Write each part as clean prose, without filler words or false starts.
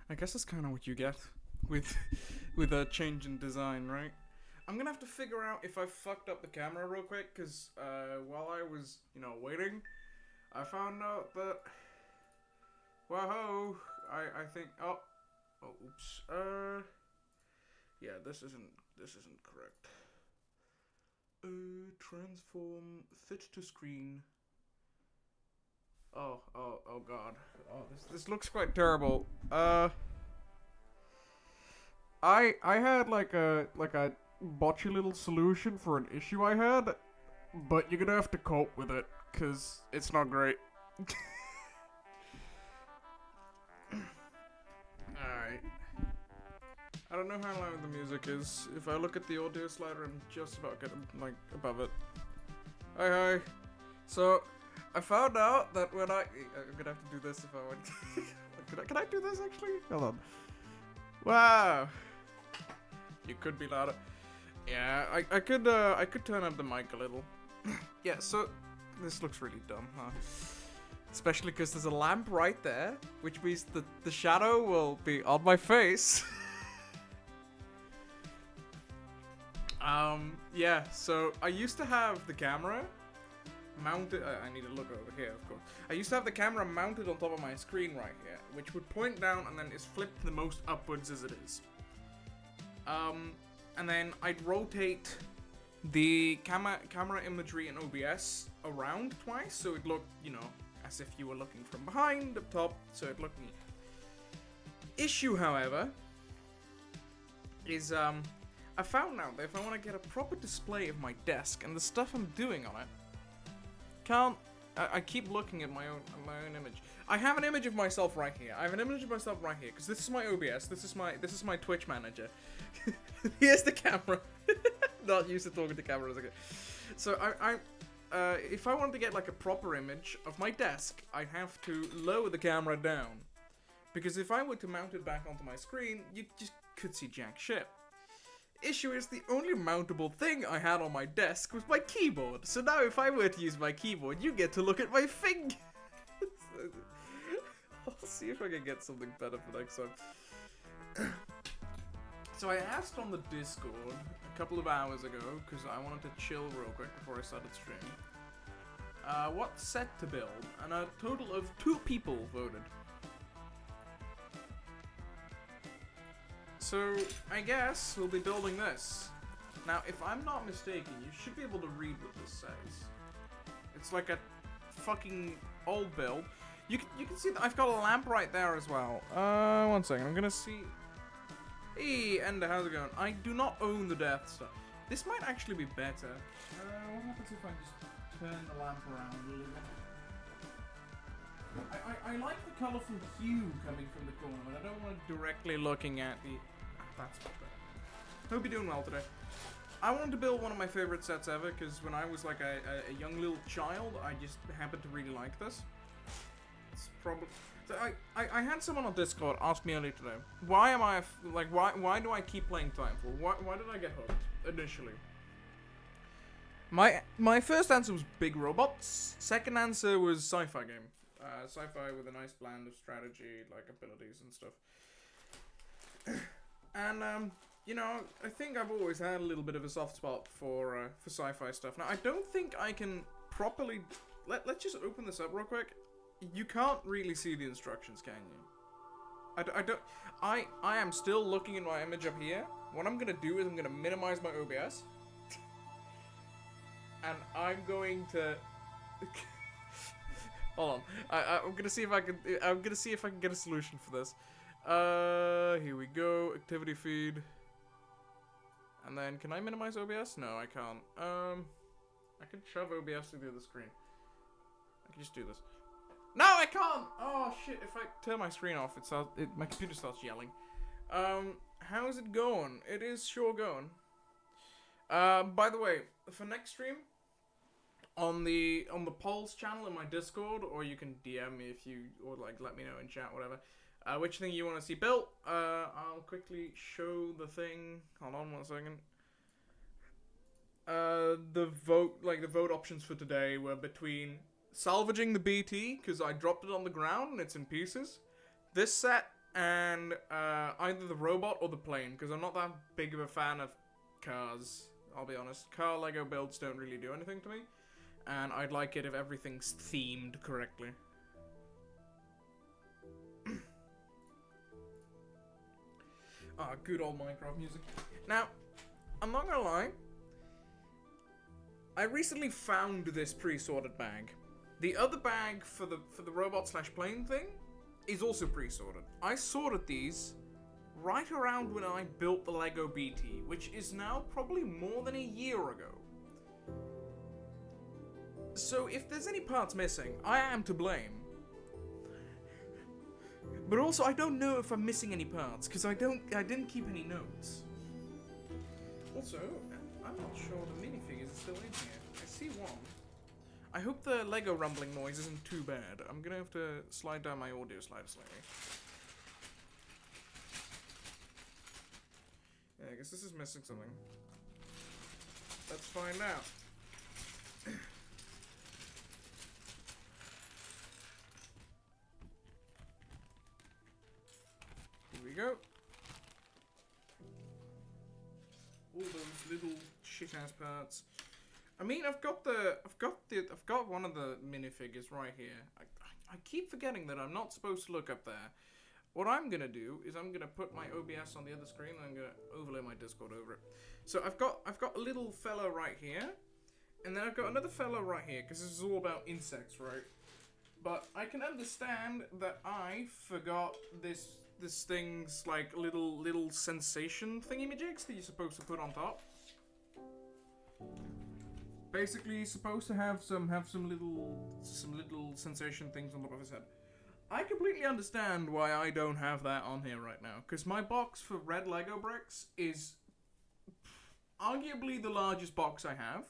I guess that's kind of what you get with with a change in design, right? I'm gonna have to figure out if I fucked up the camera real quick, cause while I was waiting, I found out that whoa, I think oops yeah, this isn't correct. Transform fit to screen. Oh god. Oh, this looks quite terrible. I had like a botchy little solution for an issue I had, but you're gonna have to cope with it, cause it's not great. Alright. I don't know how loud the music is. If I look at the audio slider, I'm just about getting, like, above it. Hi. So, I found out that when I'm gonna have to do this if I want. Can I do this actually? Hold on. Wow. You could be louder. Yeah, I could turn up the mic a little. Yeah, so this looks really dumb, huh? Especially because there's a lamp right there, which means that the shadow will be on my face. Yeah, so I used to have the camera mounted. I need to look over here, of course. I used to have the camera mounted on top of my screen right here, which would point down and then is flipped the most upwards as it is. And then I'd rotate the camera imagery in OBS around twice, so it looked, you know, as if you were looking from behind up top, so it looked neat. Issue, however, is I found out that if I want to get a proper display of my desk and the stuff I'm doing on it, I keep looking at my own image. I have an image of myself right here. I have an image of myself right here because this is my OBS. This is my Twitch manager. Here's the camera. Not used to talking to cameras. Okay. So if I want to get like a proper image of my desk, I have to lower the camera down, because if I were to mount it back onto my screen, you just could see jack shit. Issue is the only mountable thing I had on my desk was my keyboard. So now if I were to use my keyboard, you get to look at my fingers. I'll see if I can get something better for next time. So I asked on the Discord a couple of hours ago, because I wanted to chill real quick before I started streaming, what set to build, and a total of 2 people voted. So, I guess we'll be building this. Now, if I'm not mistaken, you should be able to read what this says. It's like a fucking old build. You can see that I've got a lamp right there as well. One second, I'm gonna see. Hey, Ender, how's it going? I do not own the Death Star. This might actually be better. What happens if I just turn the lamp around a little bit? I like the colourful hue coming from the corner, but I don't want it directly looking at the... That's better. Hope you're doing well today. I wanted to build one of my favourite sets ever, because when I was like a young little child, I just happened to really like this. It's probably... So I had someone on Discord ask me earlier today, why am I, why do I keep playing Titanfall? Why did I get hooked, initially? My first answer was big robots. Second answer was sci-fi game. Sci-fi with a nice blend of strategy, like abilities and stuff. And, you know, I think I've always had a little bit of a soft spot for sci-fi stuff. Now, I don't think I can properly... Let's just open this up real quick. You can't really see the instructions, can you? I am still looking at my image up here. What I'm gonna do is I'm gonna minimize my OBS. And I'm going to... Hold on. I'm gonna see if I can... I'm gonna see if I can get a solution for this. Here we go. Activity feed. And then, can I minimize OBS? No, I can't. I can shove OBS to the other screen. I can just do this. No, I can't! Oh, shit. If I turn my screen off, my computer starts yelling. How's it going? It is sure going. By the way, for next stream, on the polls channel in my Discord, or you can DM me if you, or like let me know in chat, whatever, which thing you want to see built. I'll quickly show the thing. Hold on 1 second. The vote options for today were between salvaging the BT, because I dropped it on the ground and it's in pieces, this set, and either the robot or the plane, because I'm not that big of a fan of cars, I'll be honest. Car Lego builds don't really do anything to me, and I'd like it if everything's themed correctly. Ah, good old Minecraft music. Now, I'm not gonna lie, I recently found this pre-sorted bag. The other bag for the robot slash plane thing is also pre-sorted. I sorted these right around when I built the Lego BT, which is now probably more than a year ago. So if there's any parts missing, I am to blame. But also, I don't know if I'm missing any parts, because I didn't keep any notes. Also, I'm not sure the minifigures are still in here. I see one. I hope the Lego rumbling noise isn't too bad. I'm gonna have to slide down my audio slider slightly. Yeah, I guess this is missing something. Let's find out. Here we go. All those little shit-ass parts. I mean, I've got one of the minifigures right here. I keep forgetting that I'm not supposed to look up there. What I'm gonna do is I'm gonna put my OBS on the other screen and I'm gonna overlay my Discord over it. So I've got a little fella right here, and then I've got another fella right here because this is all about insects, right? But I can understand that I forgot this thing's like little sensation thingy-majigs that you're supposed to put on top. Basically, supposed to have some little sensation things on top of his head. I completely understand why I don't have that on here right now, because my box for red Lego bricks is arguably the largest box I have.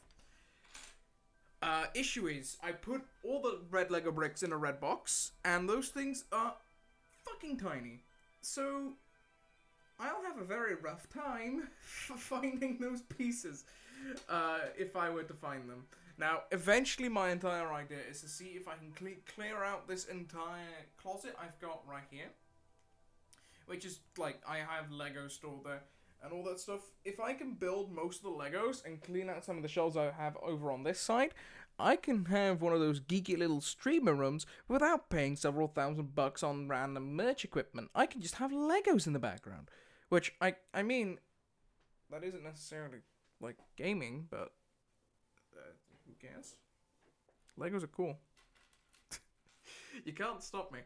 Issue is, I put all the red Lego bricks in a red box, and those things are fucking tiny. So, I'll have a very rough time finding those pieces, if I were to find them. Now, eventually my entire idea is to see if I can clear out this entire closet I've got right here. Which is, like, I have Legos stored there and all that stuff. If I can build most of the Legos and clean out some of the shelves I have over on this side, I can have one of those geeky little streamer rooms without paying several $1,000 on random merch equipment. I can just have Legos in the background. Which, I mean, that isn't necessarily, like, gaming, but who cares? Legos are cool. You can't stop me.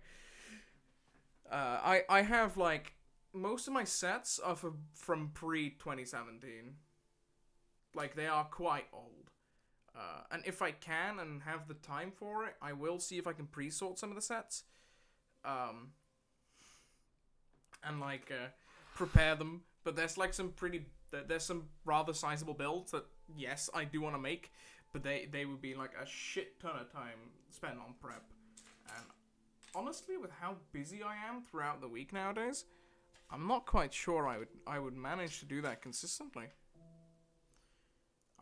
I have, like, most of my sets are from pre-2017. Like, they are quite old. And if I can and have the time for it, I will see if I can pre-sort some of the sets. And, like, prepare them. But there's, like, there's some rather sizable builds that, yes, I do want to make. But they would be, like, a shit ton of time spent on prep. And honestly, with how busy I am throughout the week nowadays, I'm not quite sure I would manage to do that consistently.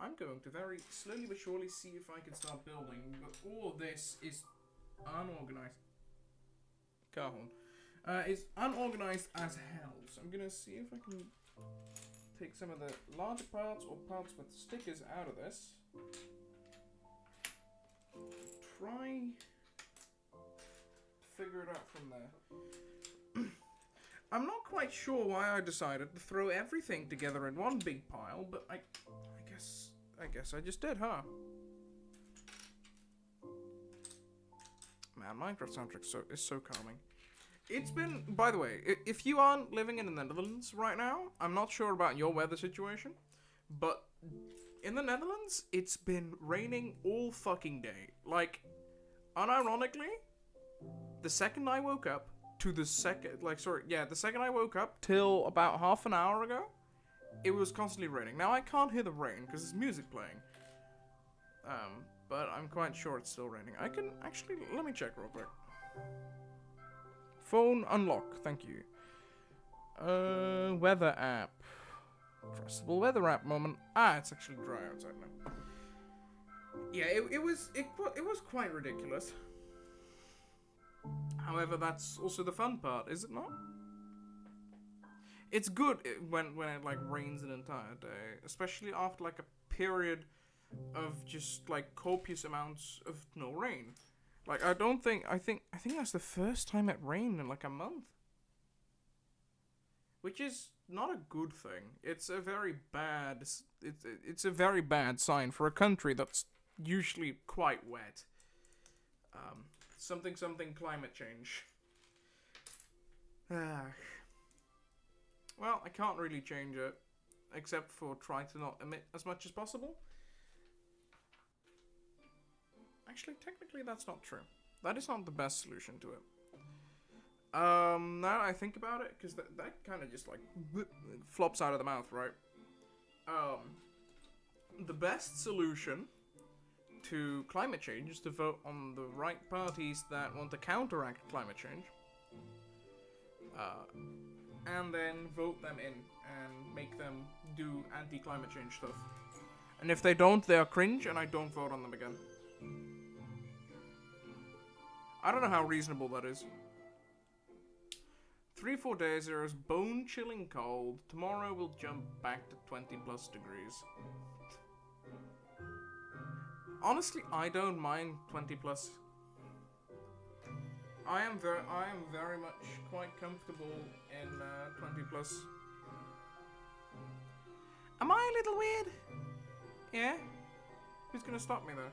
I'm going to very slowly but surely see if I can start building, but all of this is unorganized. Car horn. It's unorganized as hell, so I'm gonna see if I can take some of the larger parts or parts with stickers out of this. Try to figure it out from there. I'm not quite sure why I decided to throw everything together in one big pile, but I guess I just did, huh? Man, Minecraft soundtrack is so calming. It's been, by the way, if you aren't living in the Netherlands right now, I'm not sure about your weather situation, but in the Netherlands, it's been raining all fucking day. Like, unironically, the second I woke up the second I woke up till about half an hour ago, it was constantly raining. Now, I can't hear the rain because there's music playing. But I'm quite sure it's still raining. I can actually, let me check real quick. Phone unlock, thank you. Weather app. Trustable weather app moment. It's actually dry outside now. Yeah, it was quite ridiculous. However, that's also the fun part, is it not? It's good when it like rains an entire day, especially after like a period of just like copious amounts of no rain. Like I think that's the first time it rained in like a month. Which is not a good thing. It's a very bad sign for a country that's usually quite wet. Something something climate change. Well, I can't really change it, except for try to not emit as much as possible. Actually, technically that's not true. That is not the best solution to it. Now I think about it, because that kind of just like flops out of the mouth, right? The best solution to climate change is to vote on the right parties that want to counteract climate change. And then vote them in and make them do anti-climate change stuff. And if they don't, they are cringe, and I don't vote on them again. I don't know how reasonable that is. 3-4 days, there is bone-chilling cold. Tomorrow we'll jump back to 20+ degrees. Honestly, I don't mind 20+. I am very much quite comfortable in 20+. Am I a little weird? Yeah? Who's gonna stop me there?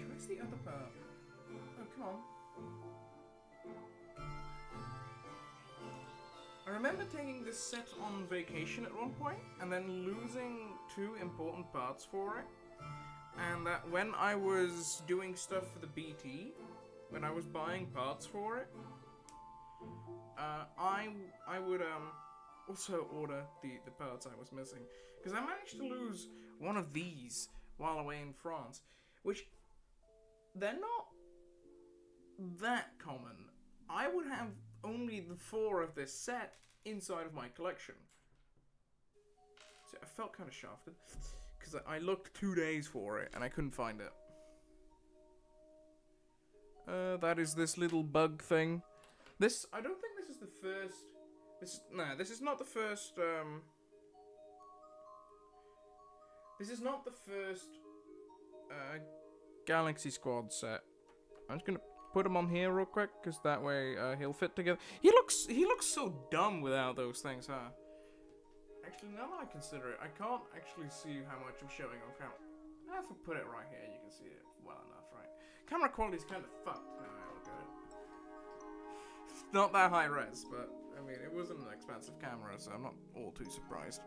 Where's the other part? Oh, come on. I remember taking this set on vacation at one point, and then losing 2 important parts for it. And that when I was doing stuff for the BT, when I was buying parts for it, I would also order the parts I was missing. Because I managed to lose one of these while away in France, which, they're not that common. I would have only the 4 of this set inside of my collection. So I felt kind of shafted, because I looked 2 days for it and I couldn't find it. That is this little bug thing. This, I don't think this is the first. This is not the first. This is not the first Galaxy Squad set. I'm just gonna put him on here real quick, because that way he'll fit together. He looks so dumb without those things, huh? Actually, now that I consider it, I can't actually see how much I'm showing on camera. If I put it right here, you can see it well enough, right? Camera quality's kind of fucked now I look at it. It's not that high res, but I mean, it wasn't an expensive camera, so I'm not all too surprised.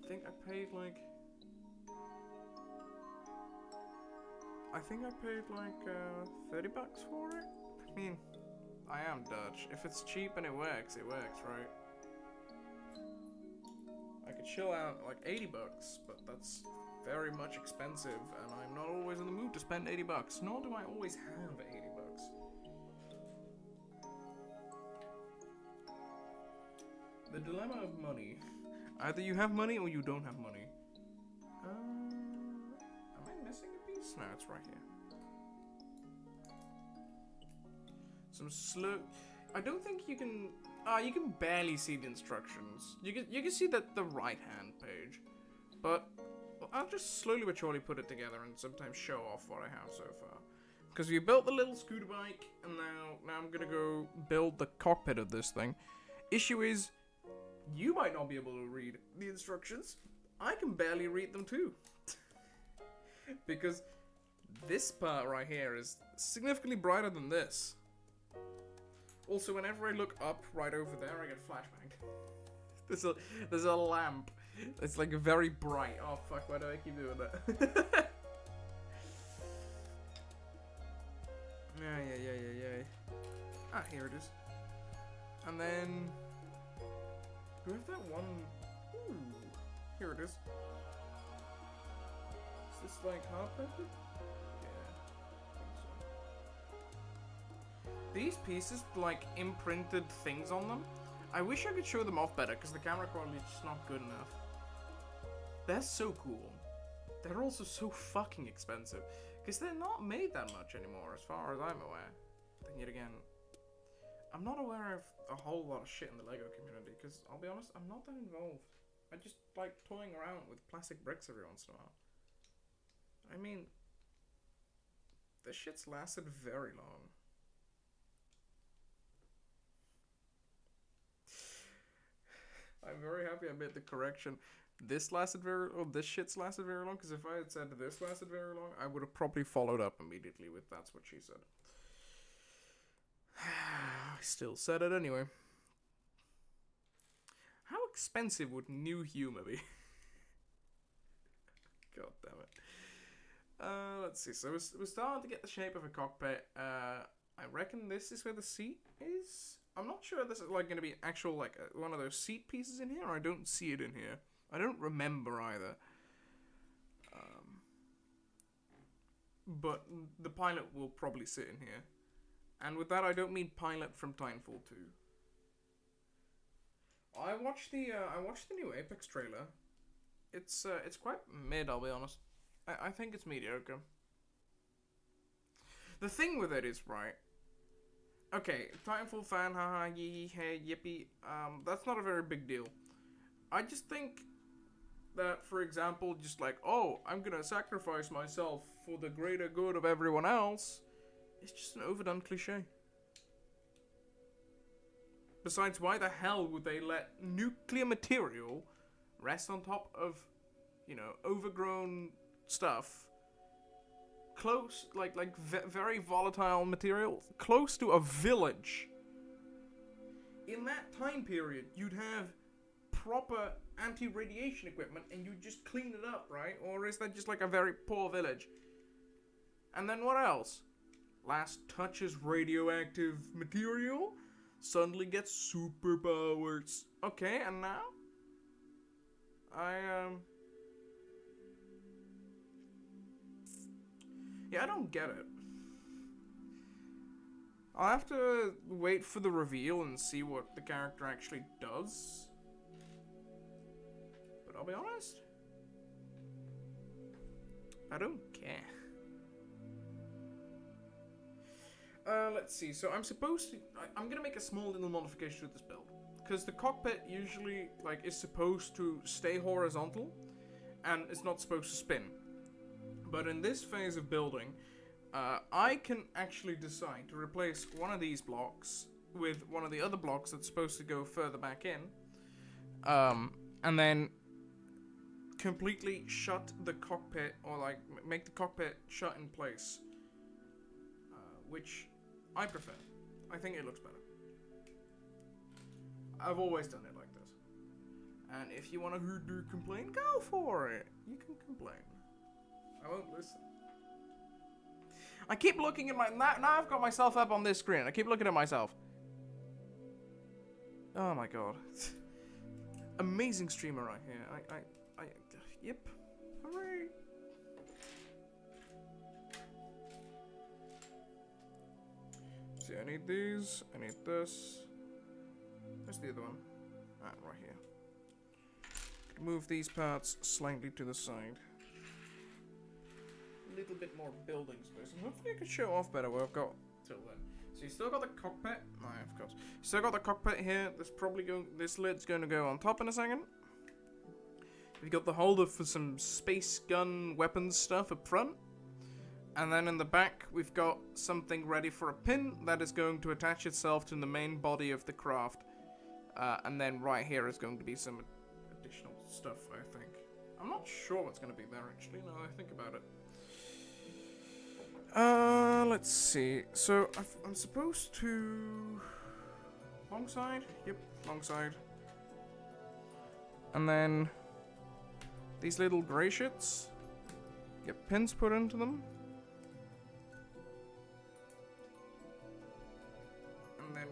I think I paid like 30 bucks for it. I mean, I am Dutch. If it's cheap and it works, right? I could chill out like 80 bucks, but that's very much expensive, and I'm not always in the mood to spend 80 bucks, nor do I always have 80 bucks. The dilemma of money. Either you have money or you don't have money. Am I missing a piece? No, it's right here. Some slow. I don't think you can. You can barely see the instructions. You can see the right hand page, but I'll just slowly but surely put it together and sometimes show off what I have so far. Because we built the little scooter bike, and now I'm gonna go build the cockpit of this thing. Issue is, you might not be able to read the instructions. I can barely read them too. Because this part right here is significantly brighter than this. Also, whenever I look up right over there, I get flashbanged. There's a lamp. It's like very bright. Oh fuck, why do I keep doing that? Yeah. Ah, here it is. And then do we have that one? Ooh, here it is. Is this like hard printed? Yeah, I think so. These pieces like imprinted things on them. I wish I could show them off better because the camera quality is just not good enough. They're so cool. They're also so fucking expensive because they're not made that much anymore as far as I'm aware. Then yet again, I'm not aware of a whole lot of shit in the LEGO community because I'll be honest, I'm not that involved. I just like toying around with plastic bricks every once in a while. I mean, This shit's lasted very long. I'm very happy I made the correction. This lasted very, oh, this shit's lasted very long. Because if I had said this lasted very long, I would have probably followed up immediately with that's what she said. I still said it anyway. How expensive would new humor be? God damn it. Let's see. So we're starting to get the shape of a cockpit. I reckon this is where the seat is. I'm not sure this is like going to be actual like one of those seat pieces in here. I don't see it in here. I don't remember either. But the pilot will probably sit in here. And with that, I don't mean pilot from Titanfall 2. I watched the new Apex trailer. It's quite mid, I'll be honest. I think it's mediocre. The thing with it is, right, okay, Titanfall fan, haha, yee, hey, yippee, that's not a very big deal. I just think that, for example, just like, oh, I'm gonna sacrifice myself for the greater good of everyone else, it's just an overdone cliche. Besides, why the hell would they let nuclear material rest on top of, you know, overgrown stuff, close, very volatile material, close to a village? In that time period, you'd have proper anti-radiation equipment and you just clean it up, right? Or is that just like a very poor village? And then what else? Last touches radioactive material suddenly gets superpowers. Okay, and now? Yeah, I don't get it. I'll have to wait for the reveal and see what the character actually does. But I'll be honest, I don't care. Let's see. So I'm supposed to... I'm gonna make a small little modification to this build. Because the cockpit usually, like, is supposed to stay horizontal. And it's not supposed to spin. But in this phase of building, I can actually decide to replace one of these blocks with one of the other blocks that's supposed to go further back in. And then completely shut the cockpit, or like make the cockpit shut in place. Which I prefer. I think it looks better. I've always done it like this. And if you want to complain, go for it. You can complain. I won't listen. I keep looking at my... Now I've got myself up on this screen. I keep looking at myself. Oh my god. Amazing streamer right here. Yep. Hooray. See, I need these. I need this. Where's the other one? Ah, right here. Move these parts slightly to the side. A little bit more building space. And hopefully I can show off better what I've got till then. So you still got the cockpit. No, of course. You still got the cockpit here. This lid's going to go on top in a second. We've got the holder for some space gun weapons stuff up front. And then in the back, we've got something ready for a pin that is going to attach itself to the main body of the craft. And then right here is going to be some additional stuff, I think. I'm not sure what's going to be there, actually, now that I think about it. Let's see. So, I'm supposed to... Long side? Yep, long side. And then... these little grey shits. Get pins put into them. And then...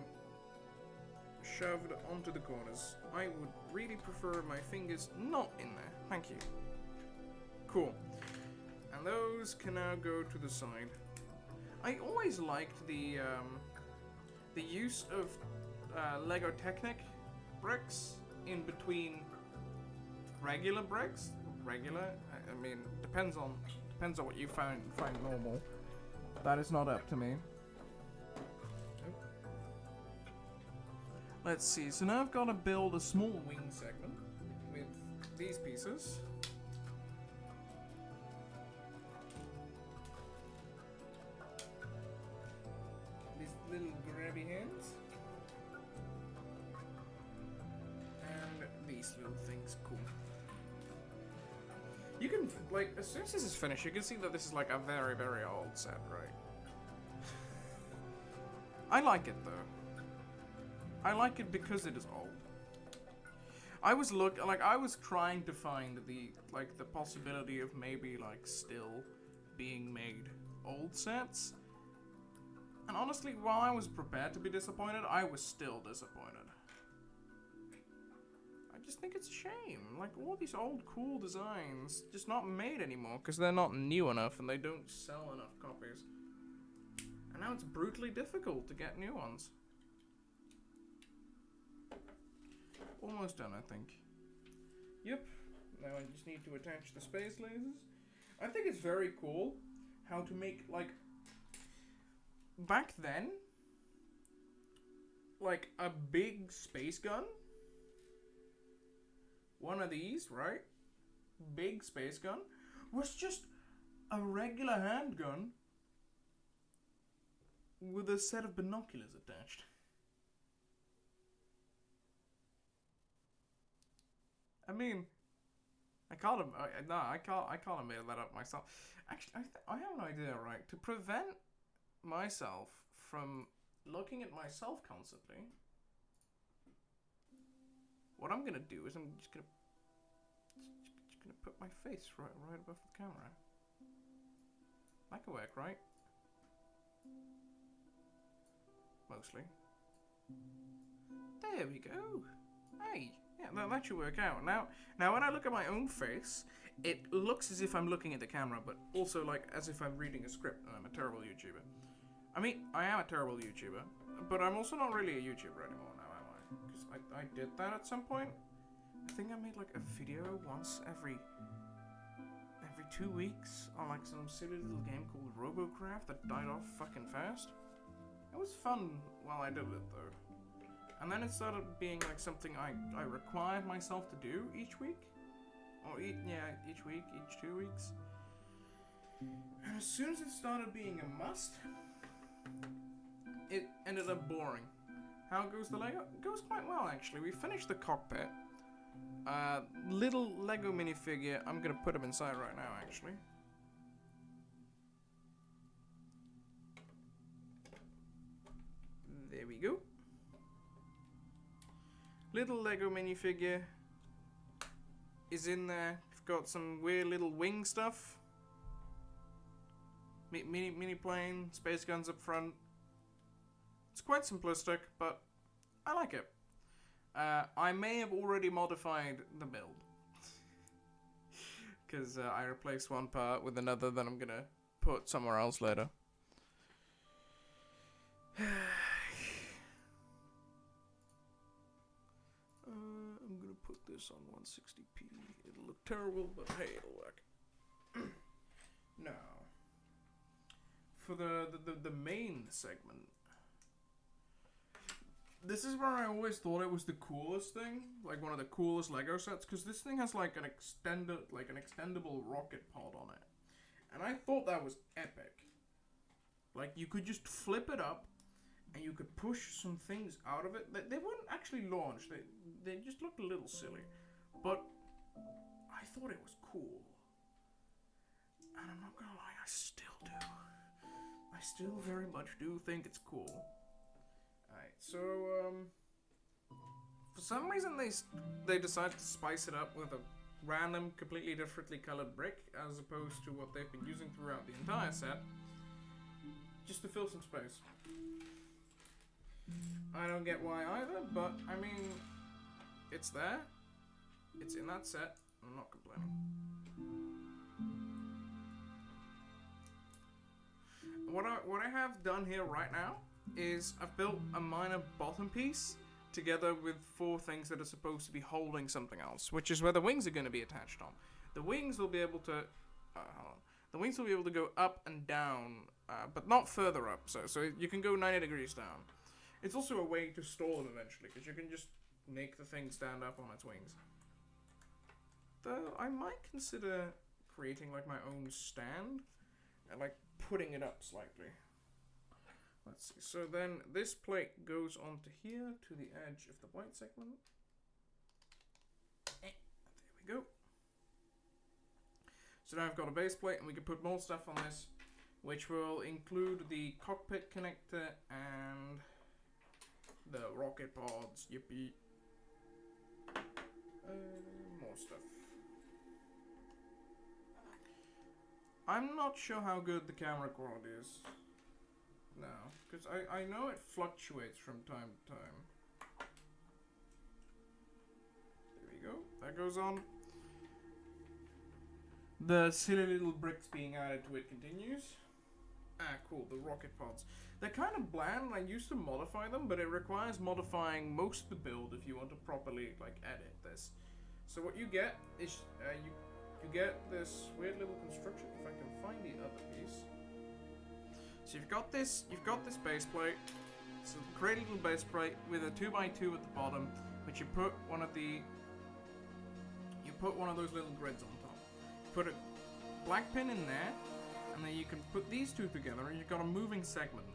shoved onto the corners. I would really prefer my fingers not in there. Thank you. Cool. And those can now go to the side. I always liked the use of Lego Technic bricks in between regular bricks. Regular, I mean, depends on what you find normal. That is not up to me. Let's see. So now I've got to build a small wing segment with these pieces. these little things cool. You can, like, as soon as this is finished, you can see that this is like a very, very old set, right? I like it though. I like it because it is old. I was trying to find the possibility of maybe like still being made old sets. And honestly, while I was prepared to be disappointed, I was still disappointed. I just think it's a shame. Like, all these old cool designs just not made anymore because they're not new enough and they don't sell enough copies. And now it's brutally difficult to get new ones. Almost done, I think. Yep. Now I just need to attach the space lasers. I think it's very cool how to make, like, back then, like, a big space gun. One of these, right? Big space gun was just a regular handgun with a set of binoculars attached. I mean, I can't have made that up myself. Actually, I have an idea, right? To prevent myself from looking at myself constantly, what I'm gonna do is I'm just gonna put my face right above the camera. That could work, right? Mostly. There we go. Hey, yeah, that should work out. Now when I look at my own face, it looks as if I'm looking at the camera, but also like as if I'm reading a script and I'm a terrible YouTuber. I mean, I am a terrible YouTuber, but I'm also not really a YouTuber anymore now, am I? Because I did that at some point. I think I made like a video once every 2 weeks on like some silly little game called Robocraft that died off fucking fast. It was fun while I did it though. And then it started being like something I required myself to do each week. Or each week, each 2 weeks. And as soon as it started being a must, it ended up boring. How goes the Lego? It goes quite well actually. We finished the cockpit. Little Lego minifigure. I'm gonna put him inside right now actually. There we go. Little Lego minifigure is in there. We've got some weird little wing stuff. Mini plane, space guns up front. It's quite simplistic, but I like it. I may have already modified the build. Because I replaced one part with another that I'm gonna put somewhere else later. I'm gonna put this on 160p. It'll look terrible, but hey, it'll work. Now, for the main segment, this is where I always thought it was the coolest thing, like one of the coolest Lego sets, because this thing has like an extendable rocket pod on it, and I thought that was epic. Like you could just flip it up, and you could push some things out of it. They wouldn't actually launch. They just looked a little silly, but I thought it was cool, and I'm not gonna lie, I still do. I still very much do think it's cool. Alright, so, for some reason they decided to spice it up with a random, completely differently colored brick, as opposed to what they've been using throughout the entire set, just to fill some space. I don't get why either, but, I mean, it's there, it's in that set, I'm not complaining. What I have done here right now is I've built a minor bottom piece together with 4 things that are supposed to be holding something else, which is where the wings are going to be attached on. The wings will be able to, the wings will be able to go up and down, but not further up. So you can go 90 degrees down. It's also a way to store them eventually, because you can just make the thing stand up on its wings. Though I might consider creating like my own stand and like putting it up slightly. Let's see. So then this plate goes onto here to the edge of the white segment. go. So now I've got a base plate, and we can put more stuff on this, which will include the cockpit connector and the rocket pods. Yippee. More stuff. I'm not sure how good the camera quality is now, because I know it fluctuates from time to time. There we go. That goes on. The silly little bricks being added to it continues. Ah, cool, the rocket pods. They're kind of bland. I used to modify them, but it requires modifying most of the build if you want to properly, like, edit this. So what you get is, you get this weird little construction, if I can find the other piece. So you've got this base plate. It's a great little base plate with a 2x2 at the bottom, which you put one of those little grids on top. Put a black pin in there, and then you can put these two together, and you've got a moving segment.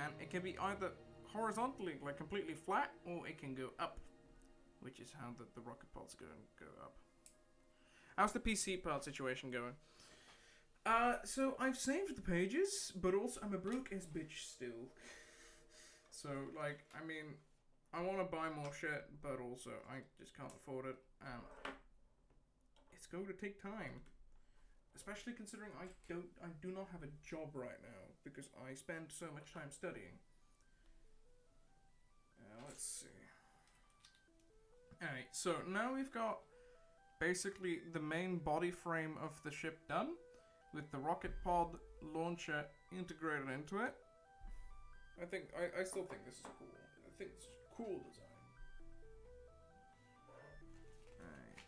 And it can be either horizontally, like completely flat, or it can go up, which is how the rocket pods go up. How's the PC part situation going? So I've saved the pages, but also I'm a broke ass bitch still. So, like, I mean, I want to buy more shit, but also I just can't afford it, and it's going to take time. Especially considering I do not have a job right now, because I spend so much time studying. Let's see. Alright, so now we've got basically the main body frame of the ship done, with the rocket pod launcher integrated into it. I still think this is cool. I think it's a cool design. Alright.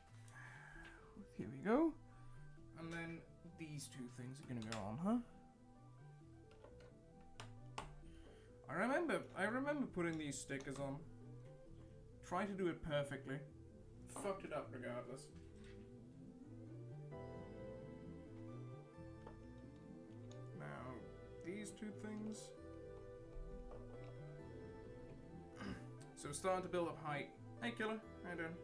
Here we go. And then these two things are gonna go on, huh? I remember putting these stickers on. Try to do it perfectly. Fucked it up regardless. Now, these two things. So we're starting to build up height. Hey killer, how you doing?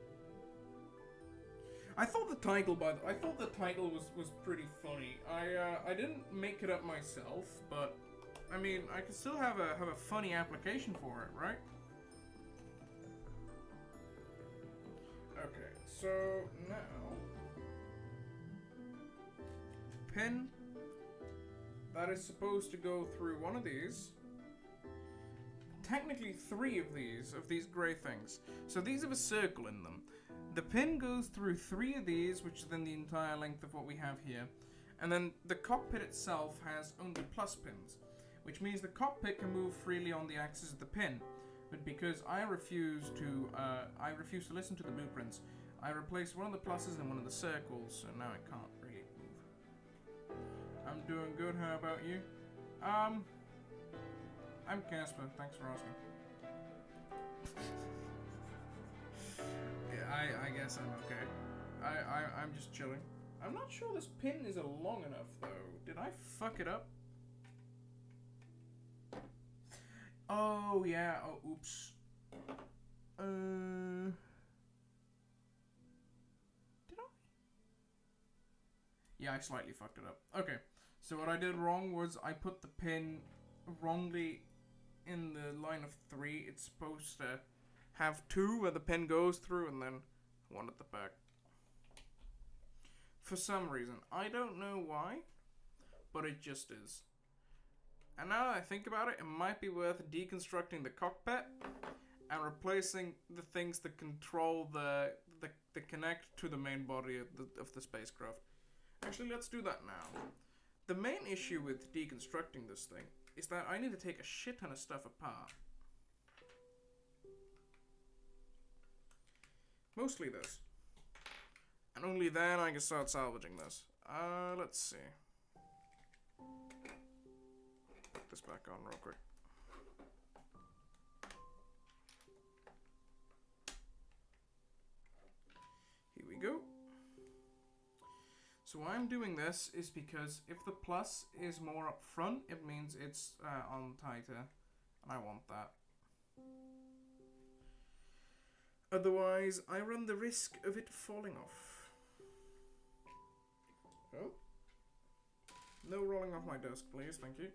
I thought the title was pretty funny. I didn't make it up myself, but I mean I could still have a funny application for it, right? Okay, so now pin that is supposed to go through one of these. Technically 3 of these gray things. So these have a circle in them. The pin goes through 3 of these, which is then the entire length of what we have here. And then the cockpit itself has only plus pins, which means the cockpit can move freely on the axis of the pin. But because I refuse to listen to the blueprints, I replaced one of the pluses and one of the circles, so now it can't really move. I'm doing good, how about you? I'm Casper, thanks for asking. Yeah, I guess I'm okay. I'm just chilling. I'm not sure this pin is long enough, though. Did I fuck it up? Oh, yeah. Oh, oops. Did I? Yeah, I slightly fucked it up. Okay. So what I did wrong was I put the pin wrongly in the line of 3. It's supposed to have 2 where the pin goes through and then 1 at the back. For some reason. I don't know why, but it just is. And now that I think about it, it might be worth deconstructing the cockpit and replacing the things that control the connect to the main body of the spacecraft. Actually, let's do that now. The main issue with deconstructing this thing is that I need to take a shit ton of stuff apart. Mostly this. And only then I can start salvaging this. Let's see. Put this back on real quick. Here we go. So why I'm doing this is because if the plus is more up front, it means it's on tighter, and I want that. Otherwise, I run the risk of it falling off. No rolling off my desk, please. Thank you.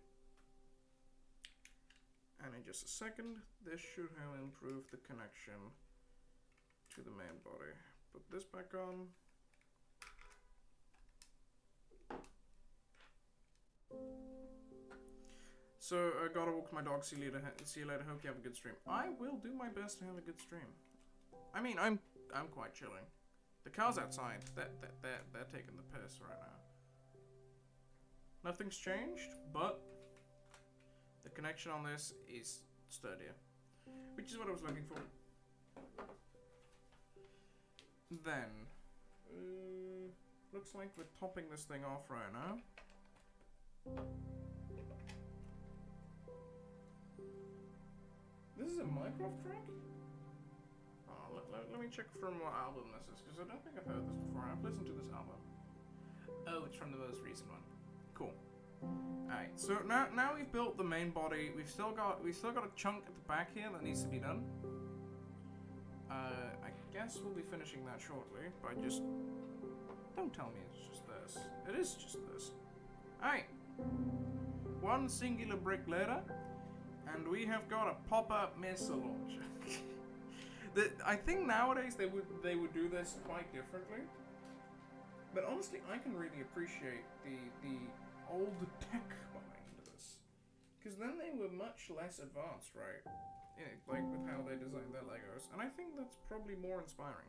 And in just a second, this should have improved the connection to the main body. Put this back on. So, gotta walk my dog. See you later. See you later. Hope you have a good stream. I will do my best to have a good stream. I mean, I'm quite chilling. The cars outside, they're taking the piss right now. Nothing's changed, but the connection on this is sturdier, which is what I was looking for. Then, looks like we're topping this thing off right now. This is a Minecraft track? Oh, let me check from what album this is, because I don't think I've heard this before. I've listened to this album. Oh, it's from the most recent one. Cool. Alright, so now we've built the main body. We've still got a chunk at the back here that needs to be done. I guess we'll be finishing that shortly, but just don't tell me it's just this. It is just this. Alright. One singular brick later, and we have got a pop-up missile launcher. I think nowadays they would do this quite differently. But honestly, I can really appreciate the old tech behind this, because then they were much less advanced, right? Yeah, like with how they designed their Legos, and I think that's probably more inspiring.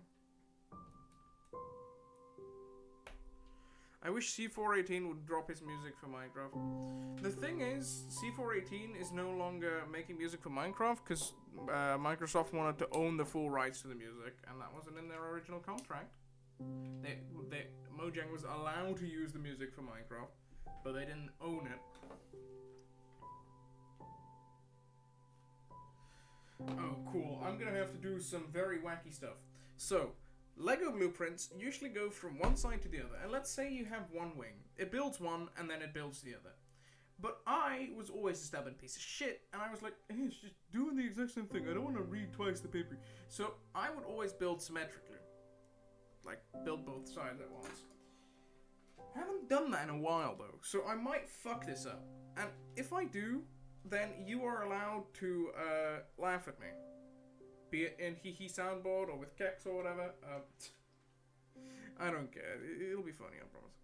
I wish C418 would drop his music for Minecraft. The thing is, C418 is no longer making music for Minecraft because Microsoft wanted to own the full rights to the music, and that wasn't in their original contract. Mojang was allowed to use the music for Minecraft, but they didn't own it. Oh, cool. I'm gonna have to do some very wacky stuff. So, Lego blueprints usually go from one side to the other, and let's say you have one wing. It builds one, and then it builds the other. But I was always a stubborn piece of shit, and I was like, hey, it's just doing the exact same thing. I don't want to read twice the paper. So I would always build symmetrically. Like, build both sides at once. Haven't done that in a while, though, so I might fuck this up. And if I do, then you are allowed to laugh at me. Be it in Hee Soundboard or with Kex or whatever. I don't care. It'll be funny, I promise.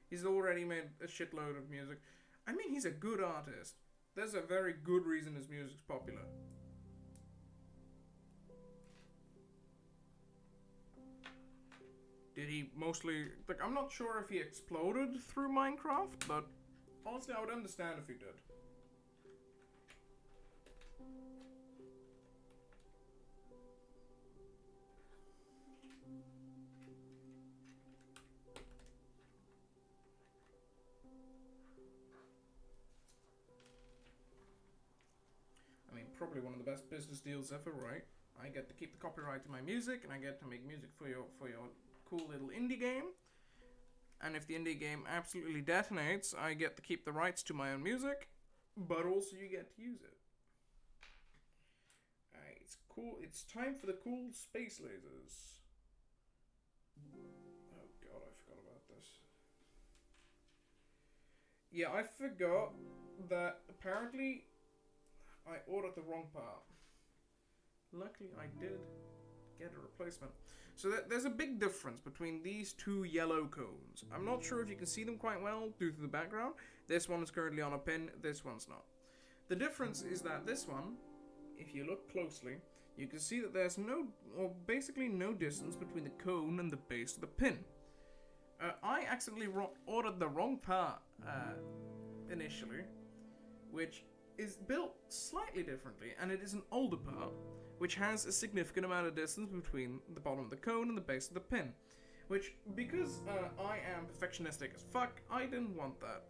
He's already made a shitload of music. I mean, he's a good artist. There's a very good reason his music's popular. Did he mostly... Like, I'm not sure if he exploded through Minecraft, but honestly, I would understand if he did. I mean, probably one of the best business deals ever, right? I get to keep the copyright to my music, and I get to make music for your cool little indie game. And if the indie game absolutely detonates, I get to keep the rights to my own music, but also you get to use it. Alright, it's cool. It's time for the cool space lasers. Oh god, I forgot about this. Yeah, I forgot that apparently I ordered the wrong part. Luckily, I did get a replacement. So there's a big difference between these two yellow cones. I'm not sure if you can see them quite well due to the background. This one is currently on a pin, this one's not. The difference is that this one, if you look closely, you can see that there's basically no distance between the cone and the base of the pin. I accidentally ordered the wrong part initially, which is built slightly differently, and it is an older part, which has a significant amount of distance between the bottom of the cone and the base of the pin. Which, because I am perfectionistic as fuck, I didn't want that.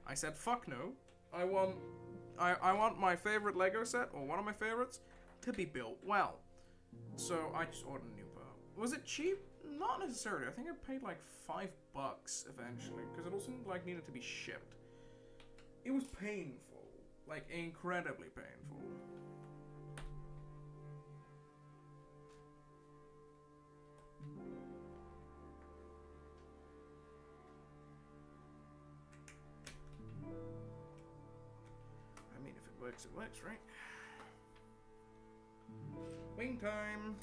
I said fuck no. I want my favorite Lego set, or one of my favorites, to be built well. So I just ordered a new part. Was it cheap? Not necessarily. I think I paid like $5 eventually, because it also like needed to be shipped. It was painful, like incredibly painful. it works, right? Wing time!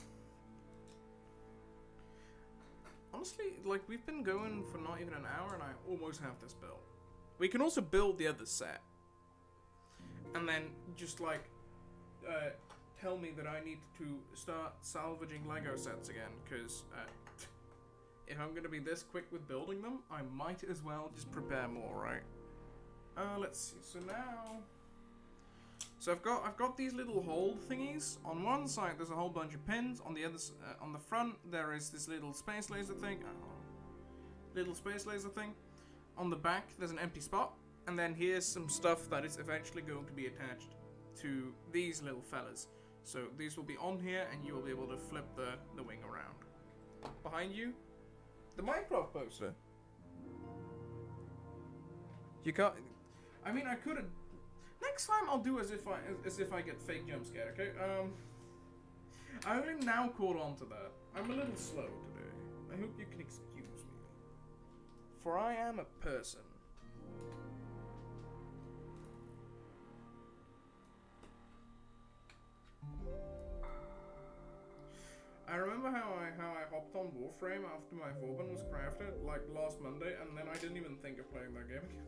Honestly, like, we've been going for not even an hour and I almost have this built. We can also build the other set. And then just, like, tell me that I need to start salvaging Lego sets again, because if I'm gonna be this quick with building them, I might as well just prepare more, right? Let's see. So now, I've got these little hole thingies. On one side, there's a whole bunch of pins. On the other, on the front, there is this little space laser thing. On the back, there's an empty spot, and then here's some stuff that is eventually going to be attached to these little fellas. So these will be on here, and you will be able to flip the wing around. Behind you, the Minecraft poster. You can't. I mean, I could have. Next time I'll do as if I get fake jump scared. Okay. I only now caught on to that. I'm a little slow today. I hope you can excuse me, for I am a person. I remember how I hopped on Warframe after my Vauban was crafted, like last Monday, and then I didn't even think of playing that game again.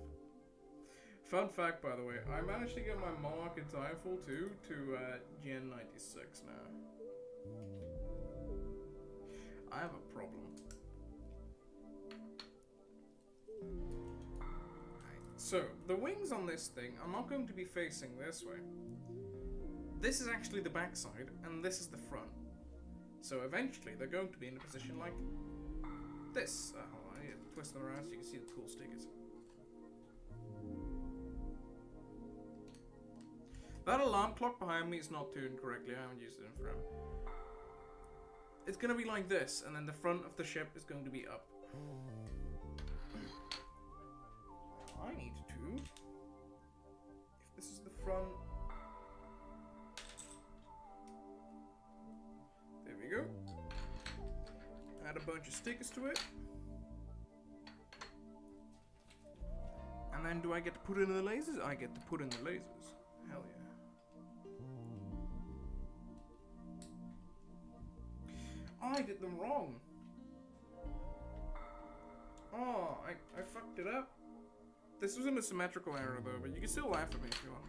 Fun fact, by the way, I managed to get my Monarch in Timefall 2 to Gen 96 now. I have a problem. So, the wings on this thing are not going to be facing this way. This is actually the back side, and this is the front. So eventually, they're going to be in a position like this. Hold on, I need to twist them around so you can see the cool stickers. That alarm clock behind me is not tuned correctly. I haven't used it in forever. It's going to be like this, and then the front of the ship is going to be up. I need to. If this is the front. There we go. Add a bunch of stickers to it. And then do I get to put in the lasers? I get to put in the lasers. Hell yeah. I did them wrong. Oh, I fucked it up. This wasn't a symmetrical error though, but you can still laugh at me if you want.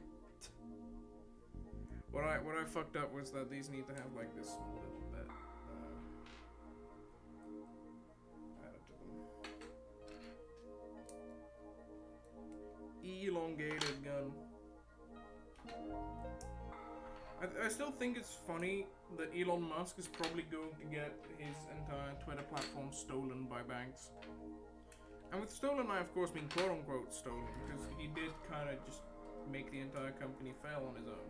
What I fucked up was that these need to have like this little bit added to them. Elongated gun. I still think it's funny that Elon Musk is probably going to get his entire Twitter platform stolen by banks. And with stolen, I of course mean quote-unquote stolen, because he did kind of just make the entire company fail on his own.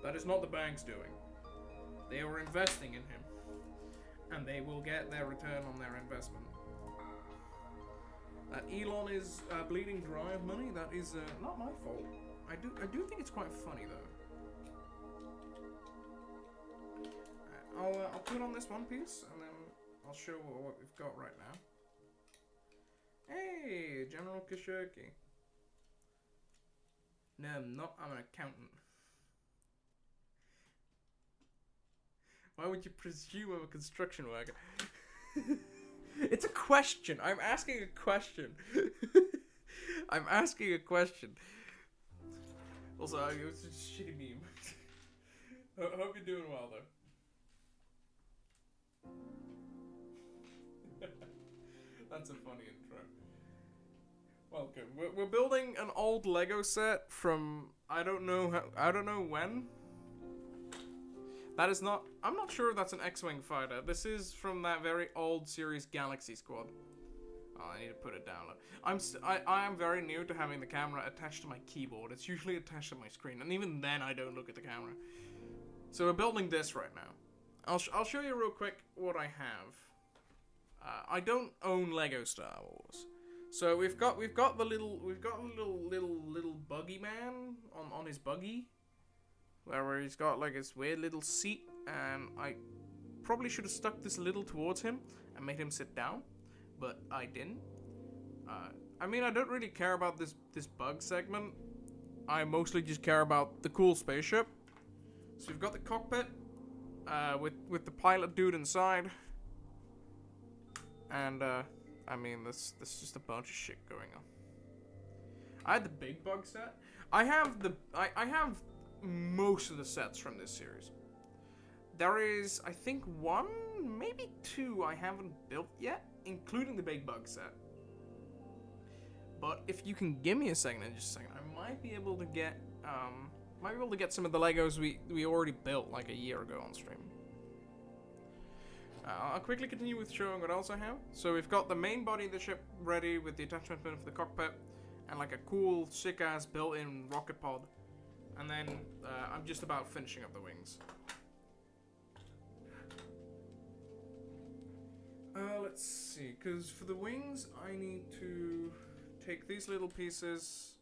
That is not the banks doing. They were investing in him, and they will get their return on their investment. That Elon is bleeding dry of money, that is not my fault. I do think it's quite funny though. I'll put on this one piece, and then I'll show what we've got right now. Hey, General Kashirki. No, I'm not. I'm an accountant. Why would you presume I'm a construction worker? It's a question. I'm asking a question. I'm asking a question. Also, it was just a shitty meme. Hope you're doing well, though. That's a funny intro. Welcome. We're building an old Lego set from I don't know when. That is not. I'm not sure if that's an X-wing fighter. This is from that very old series Galaxy Squad. Oh, I need to put it down. I am very new to having the camera attached to my keyboard. It's usually attached to my screen, and even then I don't look at the camera. So we're building this right now. I'll show you real quick what I have. I don't own Lego Star Wars, so we've got the little buggy man on his buggy, where he's got like this weird little seat, and I probably should have stuck this a little towards him and made him sit down, but I didn't. I mean, I don't really care about this bug segment. I mostly just care about the cool spaceship. So we've got the cockpit, with the pilot dude inside. And, I mean, there's just a bunch of shit going on. I had the big bug set. I have most of the sets from this series. There is, I think, one, maybe two I haven't built yet, including the big bug set. But if you can give me a second, I might be able to get, some of the Legos we already built like a year ago on stream. I'll quickly continue with showing what else I have. So we've got the main body of the ship ready with the attachment pin for the cockpit, and like a cool, sick-ass built-in rocket pod. And then I'm just about finishing up the wings. Let's see, because for the wings, I need to take these little pieces.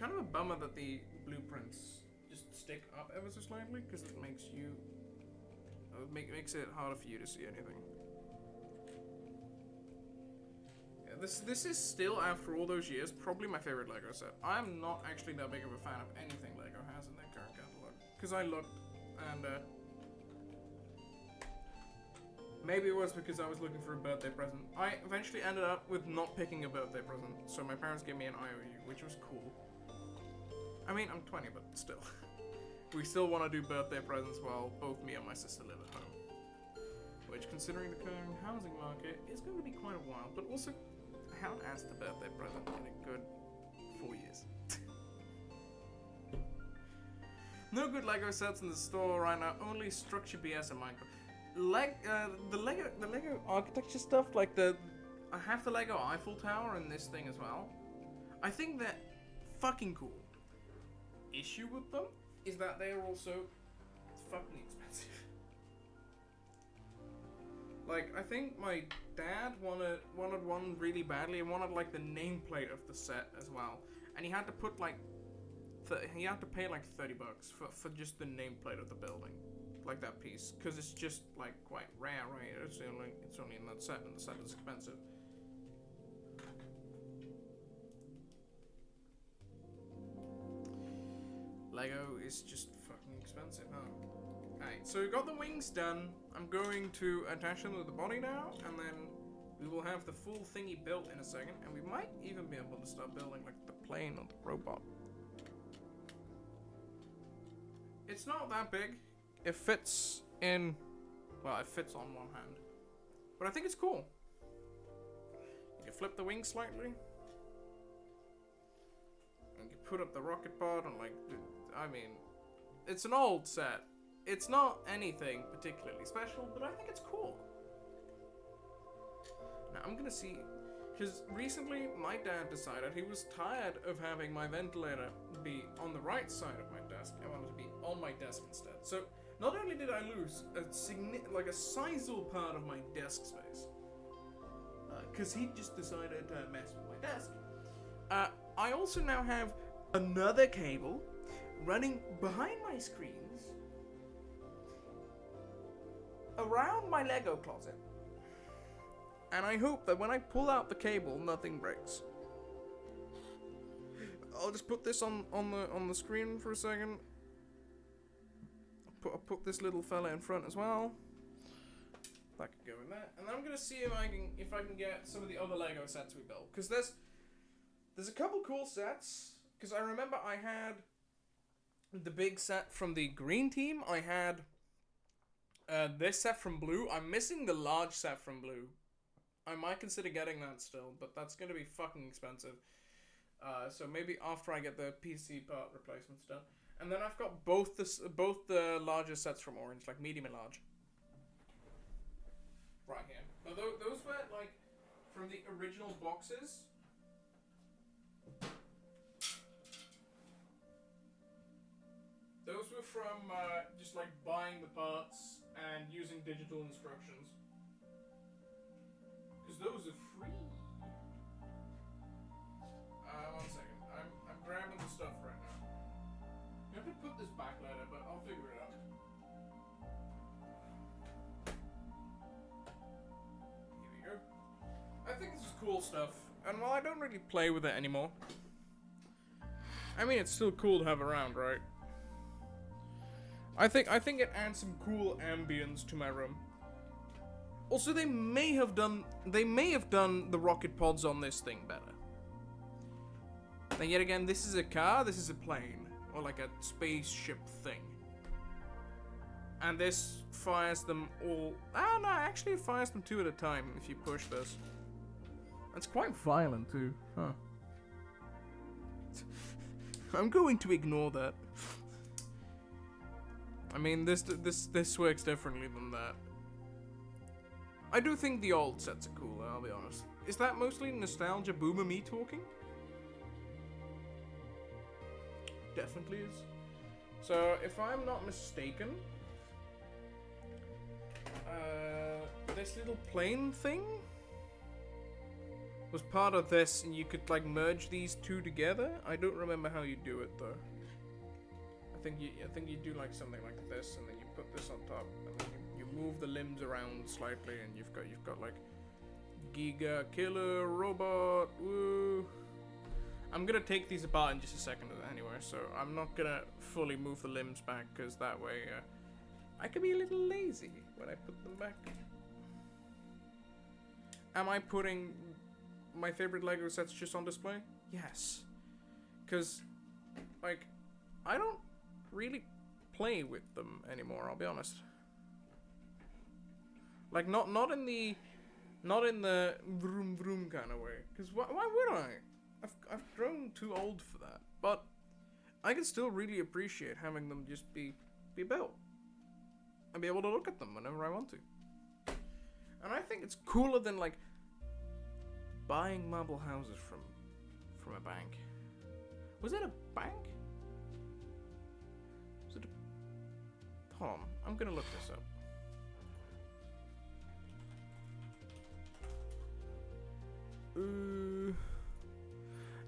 Kind of a bummer that the blueprints just stick up ever so slightly, because it makes you... makes it harder for you to see anything. Yeah, this is still, after all those years, probably my favorite Lego set. I'm not actually that big of a fan of anything Lego has in their current catalog, because I looked, and maybe it was because I was looking for a birthday present. I eventually ended up with not picking a birthday present, so my parents gave me an IOU, which was cool. I mean, I'm 20, but still. We still want to do birthday presents while both me and my sister live at home. Which, considering the current housing market, is going to be quite a while. But also, I haven't asked a birthday present in a good 4 years. No good Lego sets in the store right now. Only Structure BS and Minecraft. The Lego architecture stuff, like I have the Lego Eiffel Tower in this thing as well. I think they're fucking cool. Issue with them is that they are also fucking expensive. Like, I think my dad wanted one really badly and wanted like the nameplate of the set as well, and he had to put like he had to pay like $30 for just the nameplate of the building, like that piece, because it's just like quite rare, right? It's only in that set, and the set is expensive. Lego is just fucking expensive, huh? Alright, so we've got the wings done. I'm going to attach them to the body now, and then we will have the full thingy built in a second, and we might even be able to start building like the plane or the robot. It's not that big. It fits in, well, it fits on one hand, but I think it's cool. You can flip the wings slightly, and you put up the rocket pod, and like, I mean, it's an old set. It's not anything particularly special, but I think it's cool. Now I'm gonna see, because recently my dad decided he was tired of having my ventilator be on the right side of my desk. I wanted to be on my desk instead. So not only did I lose a sizable part of my desk space, because he just decided to mess with my desk, I also now have another cable running behind my screens around my Lego closet. And I hope that when I pull out the cable, nothing breaks. I'll just put this on the screen for a second. I'll put this little fella in front as well. That could go in there. And then I'm gonna see if I can get some of the other Lego sets we built, because there's a couple cool sets. Because I remember I had the big set from the green team. I had this set from blue. I'm missing the large set from blue. I might consider getting that still, but that's going to be fucking expensive. So maybe after I get the PC part replacements done. And then I've got both the larger sets from Orange, like medium and large. Right here. Now those were like from the original boxes. Those were from just like buying the parts and using digital instructions. Because those are free. One second. I'm grabbing the stuff right now. I have to put this back later, but I'll figure it out. Here we go. I think this is cool stuff. And while I don't really play with it anymore, I mean, it's still cool to have around, right? I think it adds some cool ambience to my room. Also, they may have done the rocket pods on this thing better. Then yet again, this is a car, this is a plane, or like a spaceship thing. And this fires them all. Ah, no, actually, it fires them two at a time if you push this. That's quite violent too, huh? I'm going to ignore that. I mean, this works differently than that. I do think the old sets are cooler, I'll be honest. Is that mostly nostalgia boomer me talking? Definitely is. So, if I'm not mistaken, this little plane thing was part of this, and you could like merge these two together. I don't remember how you do it though. I think you do like something like this, and then you put this on top, and then you move the limbs around slightly, and you've got like Giga Killer Robot. Woo! I'm gonna take these apart in just a second anyway, so I'm not gonna fully move the limbs back, because that way I could be a little lazy when I put them back. Am I putting my favorite Lego sets just on display? Yes. Because, like, I don't really play with them anymore, I'll be honest. Like, not in the vroom vroom kind of way. Because why would I? I've grown too old for that. But I can still really appreciate having them just be built. And be able to look at them whenever I want to. And I think it's cooler than, like, buying marble houses from a bank. Was it a bank? Was it a... Hold on, I'm gonna look this up.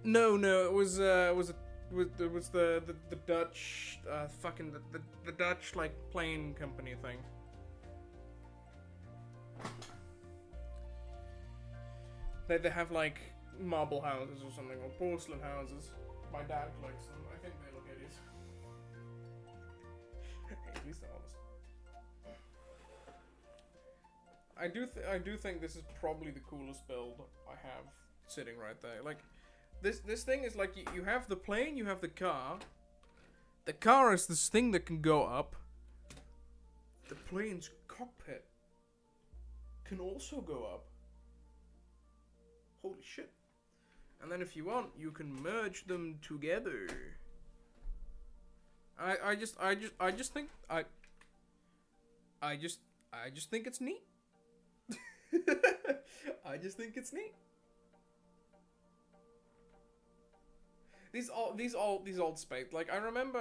No, it was the Dutch fucking the Dutch like plane company thing. They have like marble houses or something, or porcelain houses. My dad collects them. I think they look hideous. At least they're honest. I do think this is probably the coolest build I have sitting right there. Like, this thing is like you have the plane, you have the car. The car is this thing that can go up. The plane's cockpit can also go up. Holy shit. And then if you want, you can merge them together. I just think it's neat. I just think it's neat. These old space, like I remember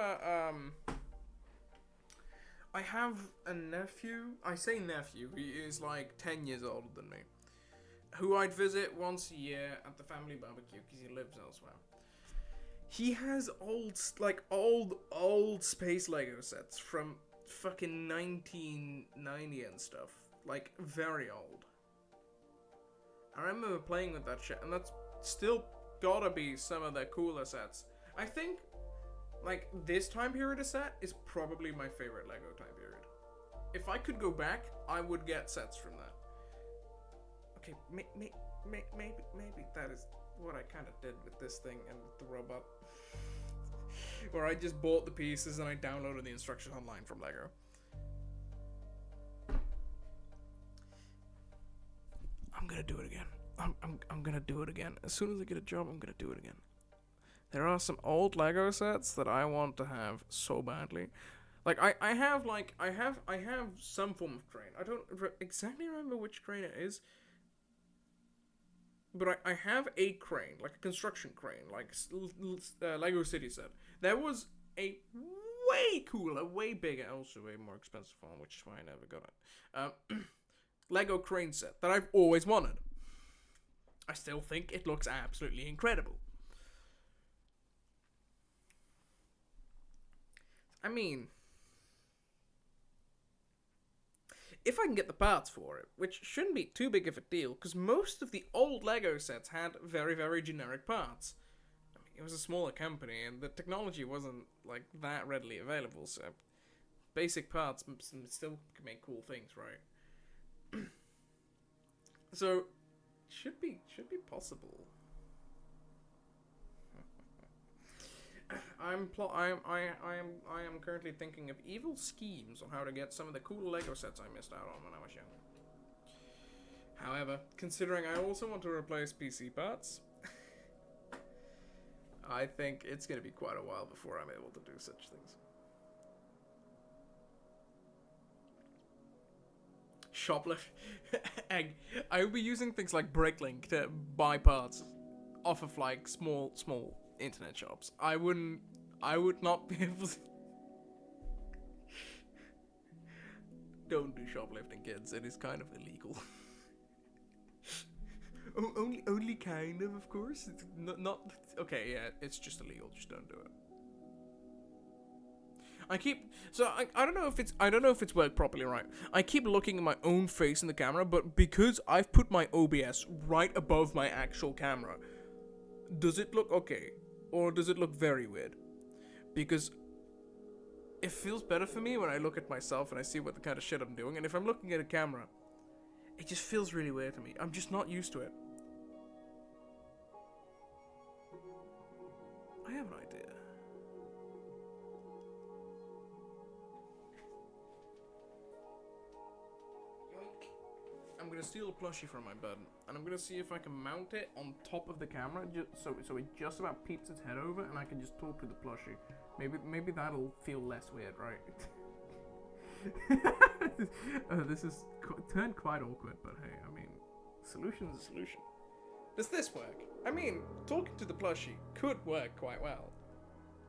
I have a nephew. I say nephew, he is like 10 years older than me, who I'd visit once a year at the family barbecue because he lives elsewhere. He has old space Lego sets from fucking 1990 and stuff. Like, very old. I remember playing with that shit, and that's still gotta be some of the cooler sets. I think, like, this time period of set is probably my favorite Lego time period. If I could go back, I would get sets from that. Okay, maybe that is what I kind of did with this thing and with the robot. Where I just bought the pieces and I downloaded the instructions online from Lego. I'm gonna do it again. I'm gonna do it again. As soon as I get a job, I'm gonna do it again. There are some old Lego sets that I want to have so badly. Like, I have some form of crane. I don't exactly remember which crane it is. But I have a crane, like a construction crane, like Lego City set. There was a way cooler, way bigger, also way more expensive one, which is why I never got it. Lego crane set that I've always wanted. I still think it looks absolutely incredible. I mean, if I can get the parts for it, which shouldn't be too big of a deal, because most of the old Lego sets had very, very generic parts. I mean, it was a smaller company, and the technology wasn't like that readily available. So basic parts still can make cool things, right? So should be possible. I am currently thinking of evil schemes on how to get some of the cool Lego sets I missed out on when I was young. However, considering I also want to replace PC parts, I think it's going to be quite a while before I'm able to do such things. Shoplift. Egg. I will be using things like Bricklink to buy parts off of like small internet shops. I would not be able to. Don't do shoplifting, kids. It is kind of illegal. Only kind of course. It's not. Okay, yeah, it's just illegal. Just don't do it. I don't know if it's worked properly, right? I keep looking at my own face in the camera, but because I've put my OBS right above my actual camera, does it look okay, or does it look very weird? Because it feels better for me when I look at myself and I see what the kind of shit I'm doing, and if I'm looking at a camera, it just feels really weird to me. I'm just not used to it. I have an idea. Yoink. I'm gonna steal a plushie from my bed, and I'm gonna see if I can mount it on top of the camera, so it just about peeps its head over, and I can just talk to the plushie. Maybe that'll feel less weird, right? This is turned quite awkward, but hey, I mean, solution's a solution. Does this work? I mean, talking to the plushie could work quite well.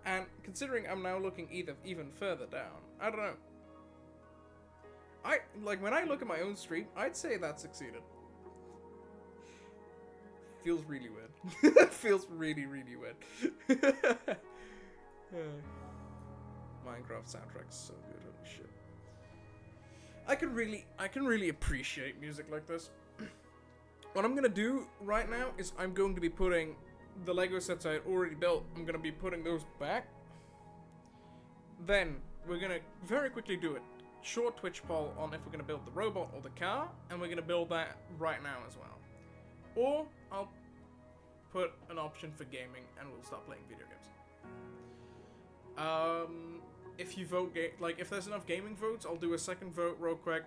And considering I'm now looking even further down, I don't know. When I look at my own stream, I'd say that succeeded. Feels really weird. Feels really, really weird. Minecraft soundtrack's so good, holy shit. I can really appreciate music like this. What I'm gonna do right now is I'm going to be putting the Lego sets I had already built, I'm gonna be putting those back. Then we're gonna very quickly do a short Twitch poll on if we're gonna build the robot or the car, and we're gonna build that right now as well. Or I'll put an option for gaming and we'll start playing video games. If you vote, if there's enough gaming votes, I'll do a second vote real quick.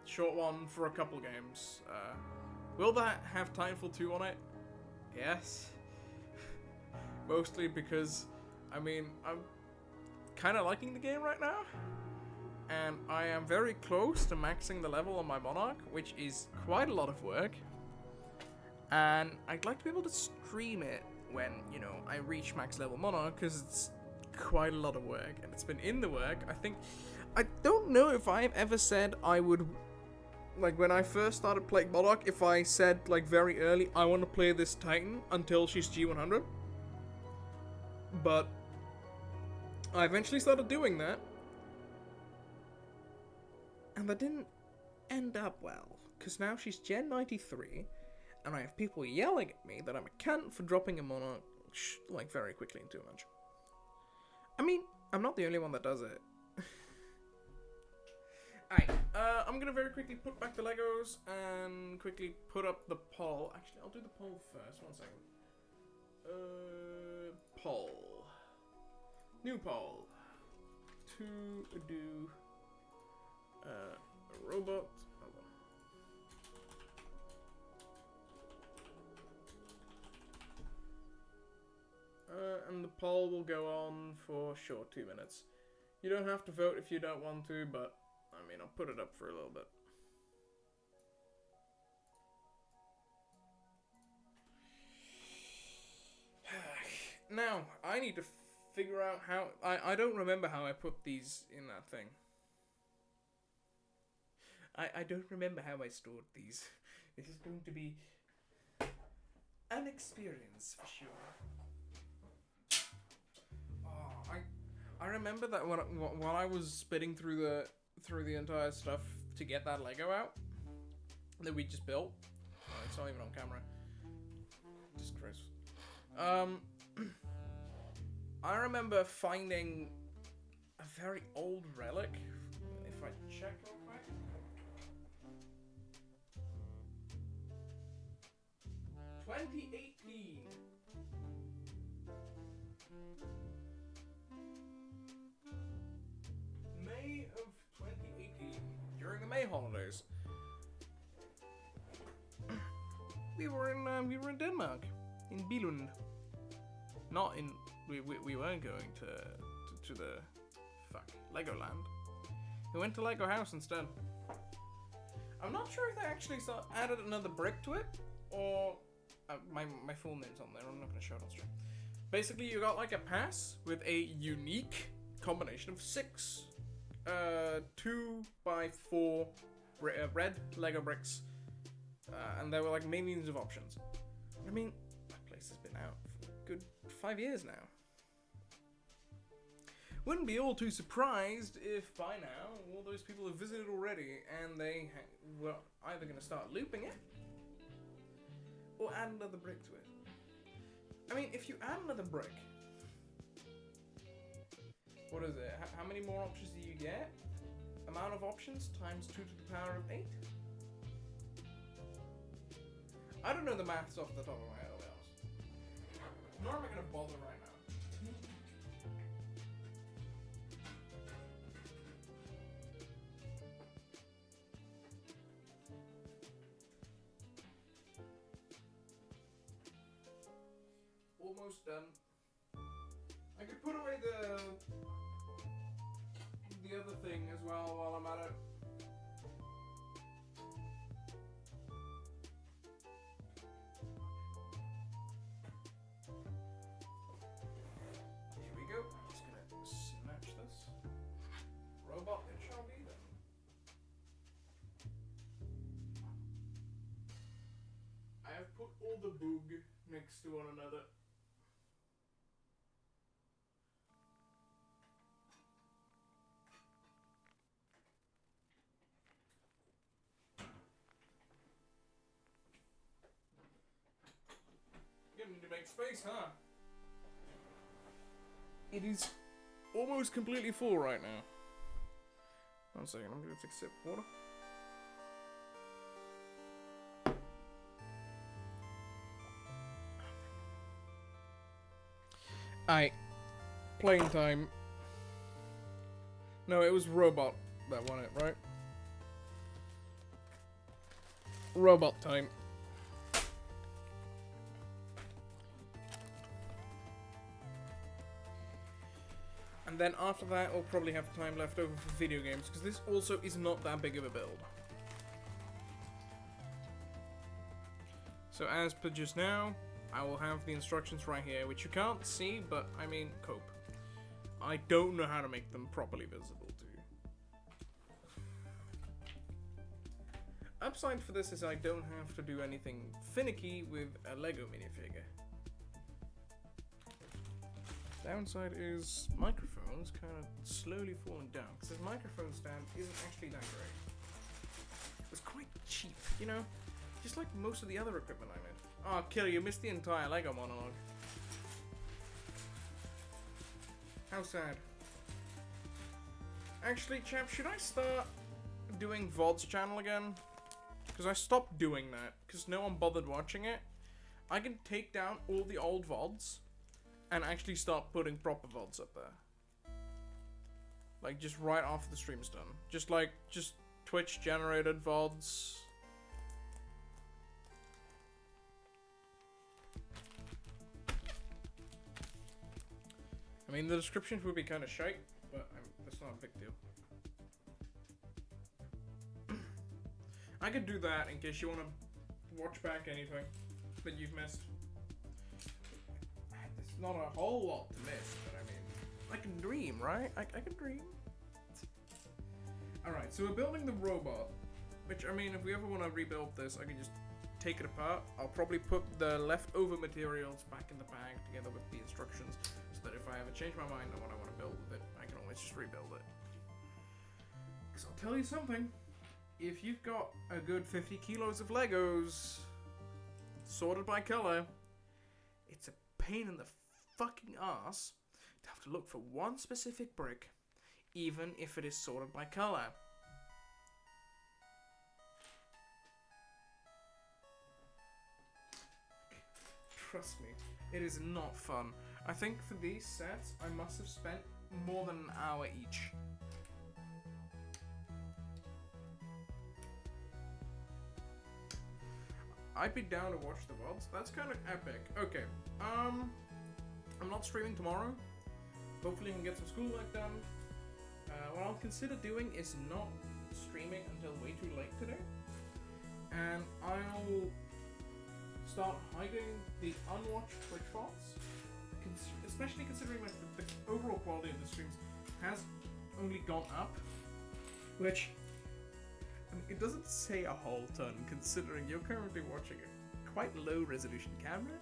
Short one for a couple games. Will that have Titanfall 2 on it? Yes. Mostly because, I mean, I'm kind of liking the game right now. And I am very close to maxing the level on my Monarch, which is quite a lot of work. And I'd like to be able to stream it when, you know, I reach max level Monarch, because it's quite a lot of work. And it's been in the work. I don't know if I've ever said I would, like, when I first started playing Monarch, if I said, like, very early, I want to play this Titan until she's G100. But I eventually started doing that. And that didn't end up well, because now she's Gen 93, and I have people yelling at me that I'm a cunt for dropping a Monarch, like, very quickly and too much. I mean, I'm not the only one that does it. Alright, I'm gonna very quickly put back the Legos and quickly put up the poll. Actually, I'll do the poll first. 1 second. Poll. New poll. To do a robot. Hold on. And the poll will go on for, sure, 2 minutes. You don't have to vote if you don't want to, but I mean, I'll put it up for a little bit. Now, I need to figure out how... I don't remember how I put these in that thing. I don't remember how I stored these. This is going to be an experience, for sure. Oh, I remember that while I was spitting through the entire stuff to get that Lego out that we just built. Oh, it's not even on camera. Disgrace. Um, I remember finding a very old relic. If I check real quick. 2018. May of 2018. During the May holidays. We were in Denmark. In Billund. Not in... We weren't going to the... Fuck. Legoland. We went to Lego House instead. I'm not sure if they actually added another brick to it, or my full name's on there. I'm not gonna show it on stream. Basically, you got like a pass with a unique combination of 6 2x4 red Lego bricks, and there were like millions of options. I mean, that place has been out for a good 5 years now. Wouldn't be all too surprised if by now all those people have visited already and they were either going to start looping it or add another brick to it. I mean, if you add another brick, what is it? How many more options do you get? Amount of options times 2 to the power of 8? I don't know the maths off the top of my head, I'll be honest. Nor am I going to bother right now. Almost done. I could put away the other thing as well while I'm at it. Here we go. I'm just gonna snatch this. Robot it shall be then. I have put all the boog next to one another. Need to make space, huh? It is almost completely full right now. 1 second, I'm gonna take a sip of water. Aight. Playing time. No, it was Robot that won it, right? Robot time. And then after that, we'll probably have time left over for video games, because this also is not that big of a build. So as per just now, I will have the instructions right here, which you can't see, but I mean, cope. I don't know how to make them properly visible to you. Upside for this is I don't have to do anything finicky with a Lego minifigure. Downside is microphones kind of slowly falling down, because this microphone stand isn't actually that great. It's quite cheap, you know? Just like most of the other equipment I made. Oh, Killer, you missed the entire Lego monologue. How sad. Actually, chap, should I start doing VOD's channel again? Because I stopped doing that, because no one bothered watching it. I can take down all the old VODs and actually start putting proper VODs up there. Like, just right after the stream's done. Just Twitch-generated VODs. I mean, the descriptions would be kind of shite, but that's not a big deal. I could do that in case you want to watch back anything that you've missed. There's not a whole lot to miss, but I mean, I can dream, right? I can dream. Alright, so we're building the robot, which, I mean, if we ever want to rebuild this, I can just take it apart. I'll probably put the leftover materials back in the bag together with the instructions, so that if I ever change my mind on what I want to build with it, I can always just rebuild it. Because I'll tell you something, if you've got a good 50 kilos of Legos, sorted by color, it's a pain in the fucking ass to have to look for one specific brick, even if it is sorted by color. Trust me, it is not fun. I think for these sets, I must have spent more than an hour each. I'd be down to watch the VODs. That's kind of epic. Okay, I'm not streaming tomorrow. Hopefully I can get some schoolwork done. What I'll consider doing is not streaming until way too late today. And I'll start hiding the unwatched Twitch VODs. Especially considering like the overall quality of the streams has only gone up. Which, I mean, it doesn't say a whole ton considering you're currently watching a quite low resolution camera.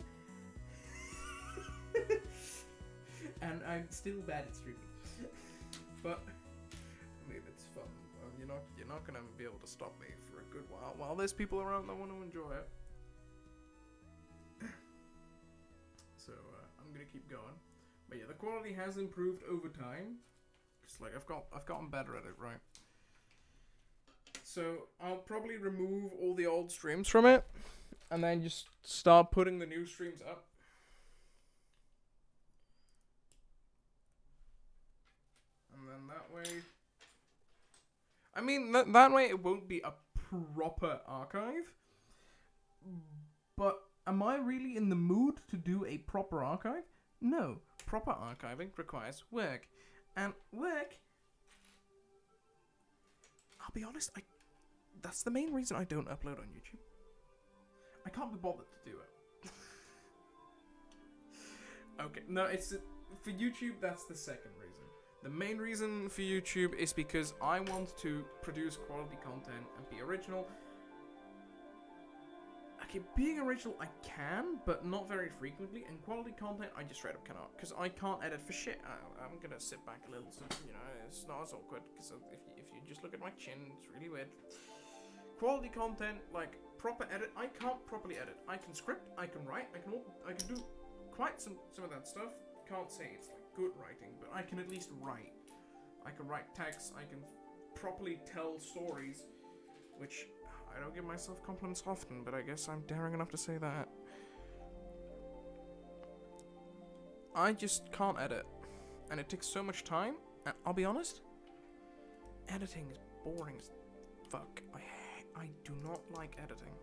And I'm still bad at streaming. But I mean, it's fun. You're not gonna be able to stop me for a good while there's people around that want to enjoy it. So I'm gonna keep going. But yeah, the quality has improved over time. It's like I've gotten better at it, right? So I'll probably remove all the old streams from it, and then just start putting the new streams up. And then that way, I mean, that way it won't be a proper archive. But am I really in the mood to do a proper archive? No. Proper archiving requires work. And work, I'll be honest, that's the main reason I don't upload on YouTube. I can't be bothered to do it. Okay, no, for YouTube, that's the second reason. The main reason for YouTube is because I want to produce quality content and be original. Okay, being original I can, but not very frequently, and quality content I just straight up cannot, because I can't edit for shit. I'm gonna sit back a little, so, it's not as awkward, because if you just look at my chin, it's really weird. Quality content, like, proper edit, I can't properly edit. I can script, I can write, I can do quite some of that stuff. Can't say it's like good writing, but I can at least write. I can write text, I can properly tell stories, which I don't give myself compliments often, but I guess I'm daring enough to say that. I just can't edit, and it takes so much time, and I'll be honest, editing is boring as fuck. I do not like editing.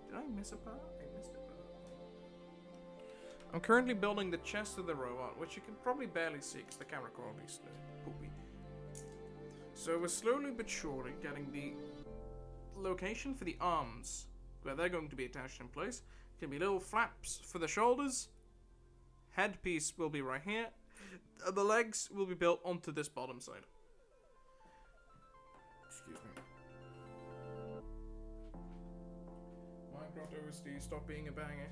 Did I miss a part? I missed a part. I'm currently building the chest of the robot, which you can probably barely see because the camera quality is poopy. So we're slowly but surely getting the location for the arms, where they're going to be attached in place. Can be little flaps for the shoulders. Headpiece will be right here. The legs will be built onto this bottom side. Excuse me. Minecraft OSD, stop being a banger.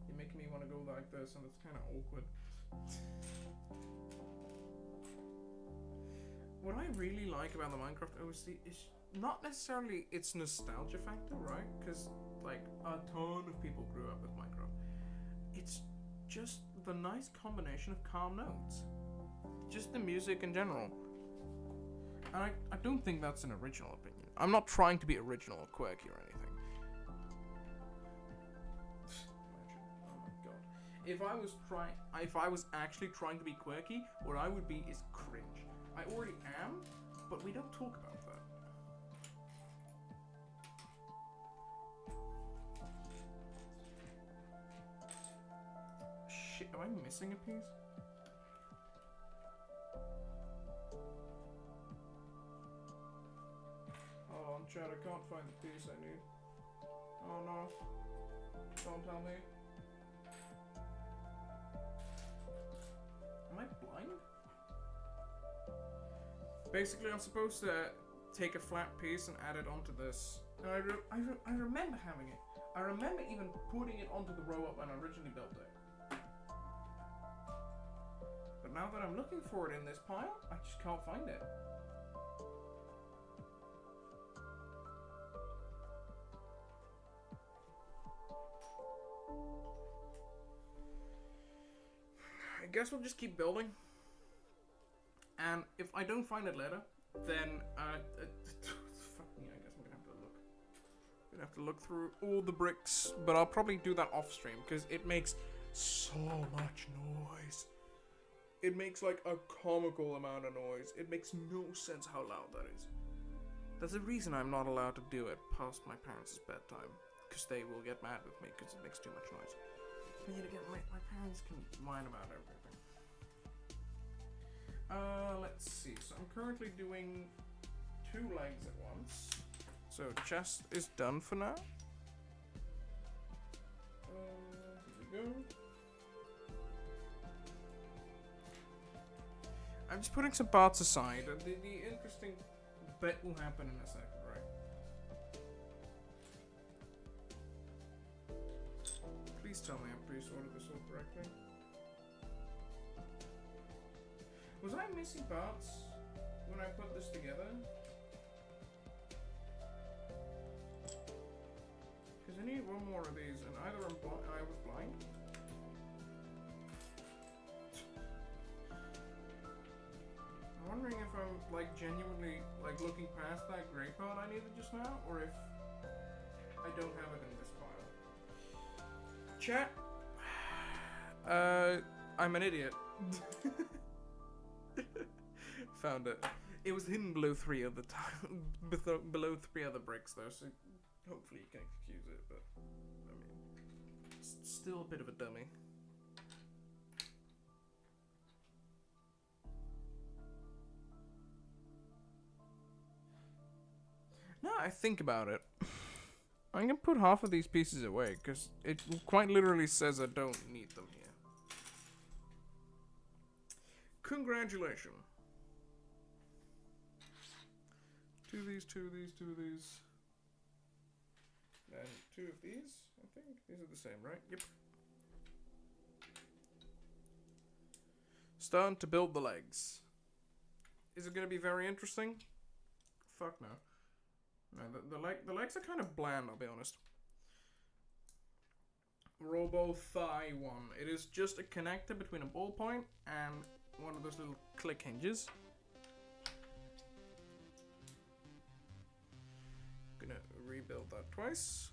You're making me want to go like this, and it's kind of awkward. What I really like about the Minecraft OSD is not necessarily its nostalgia factor, right? Because, like, a ton of people grew up with Minecraft. It's just the nice combination of calm notes. Just the music in general. And I don't think that's an original opinion. I'm not trying to be original or quirky or anything. Oh my god. If I was actually trying to be quirky, what I would be is cringe. I already am, but we don't talk about that. Shit, am I missing a piece? Oh, I'm Chad, I can't find the piece I need. Oh no. Don't tell me. Am I blind? Basically, I'm supposed to take a flat piece and add it onto this. And I remember having it. I remember even putting it onto the robot when I originally built it. But now that I'm looking for it in this pile, I just can't find it. I guess we'll just keep building. And if I don't find it later, then fuck me, I guess I'm gonna have to look through all the bricks, but I'll probably do that off stream because it makes so much noise. It makes like a comical amount of noise. It makes no sense how loud that is. There's a reason I'm not allowed to do it past my parents' bedtime, because they will get mad with me because it makes too much noise. But yet again, my parents can whine about everything. Let's see. So I'm currently doing 2 legs at once. So chest is done for now. Here we go. I'm just putting some parts aside. The interesting bit will happen in a second, right? Please tell me I pre-sorted this all correctly. Was I missing parts when I put this together? Because I need one more of these, and either I was blind. I'm wondering if I'm like genuinely like looking past that gray part I needed just now, or if I don't have it in this pile. Chat. I'm an idiot. Found it. It was hidden below 3 other below 3 other bricks though, so hopefully you can excuse it. But I mean, it's still a bit of a dummy. Now I think about it, I'm gonna put half of these pieces away because it quite literally says I don't need them here. Congratulations. 2 of these, 2 of these, 2 of these. And 2 of these, I think. These are the same, right? Yep. Starting to build the legs. Is it gonna be very interesting? Fuck no. No, the legs are kind of bland, I'll be honest. Robo Thigh 1. It is just a connector between a ballpoint and one of those little click hinges. Gonna rebuild that twice.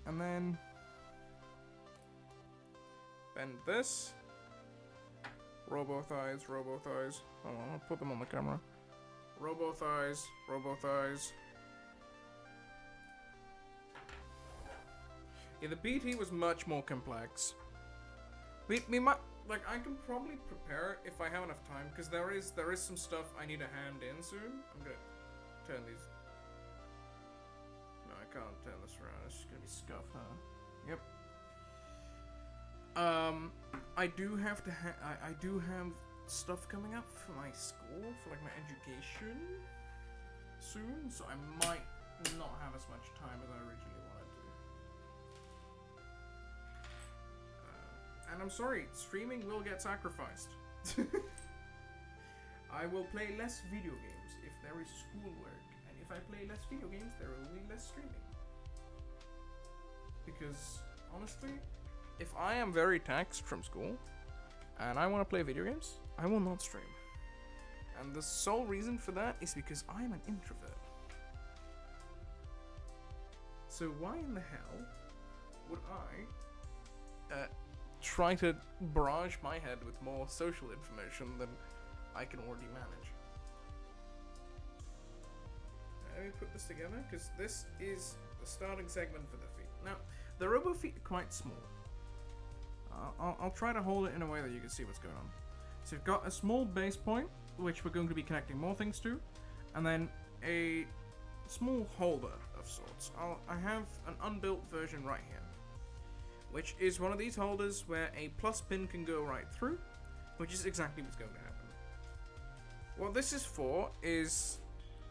And then bend this. Robo thighs, robo thighs. Hold on, I'll put them on the camera. Robo thighs, robo thighs. Yeah, the BT was much more complex. We might, like, I can probably prepare it if I have enough time, because there is some stuff I need to hand in soon. I'm gonna turn these. No, I can't turn this around. It's just gonna be scuffed, huh? Yep. I do have to I do have stuff coming up for my school, for like my education soon, so I might not have as much time as I originally wanted to. And I'm sorry, streaming will get sacrificed. I will play less video games if there is schoolwork, and if I play less video games, there will be less streaming. Because, honestly, if I am very taxed from school, and I want to play video games, I will not stream. And the sole reason for that is because I am an introvert. So why in the hell would I try to barrage my head with more social information than I can already manage? Let me put this together, because this is the starting segment for the feet. Now, the robo feet are quite small. I'll try to hold it in a way that you can see what's going on. So we've got a small base point, which we're going to be connecting more things to, and then a small holder of sorts. I have an unbuilt version right here, which is one of these holders where a plus pin can go right through, which is exactly what's going to happen. What this is for is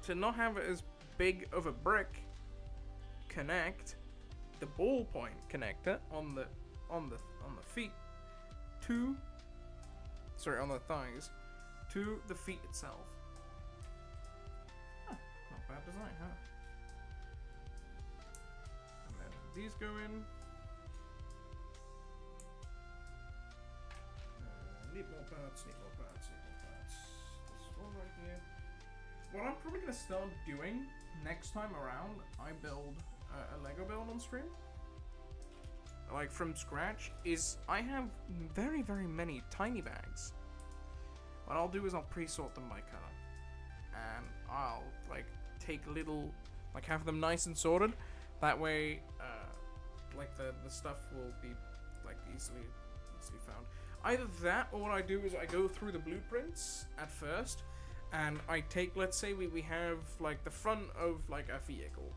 to not have it as big of a brick connect the ballpoint connector on the feet to, sorry, on the thighs to the feet itself. Huh, not bad design, huh? these go in. Need more parts, need more parts, need more parts. This one right here. What I'm probably gonna start doing next time around, I build a Lego build on stream, like from scratch, is I have very, very many tiny bags. What I'll do is I'll pre-sort them by color, and I'll like take little, like have them nice and sorted. That way, like the stuff will be like easily found. Either that, or what I do is I go through the blueprints at first, and I take, let's say we have like the front of like a vehicle.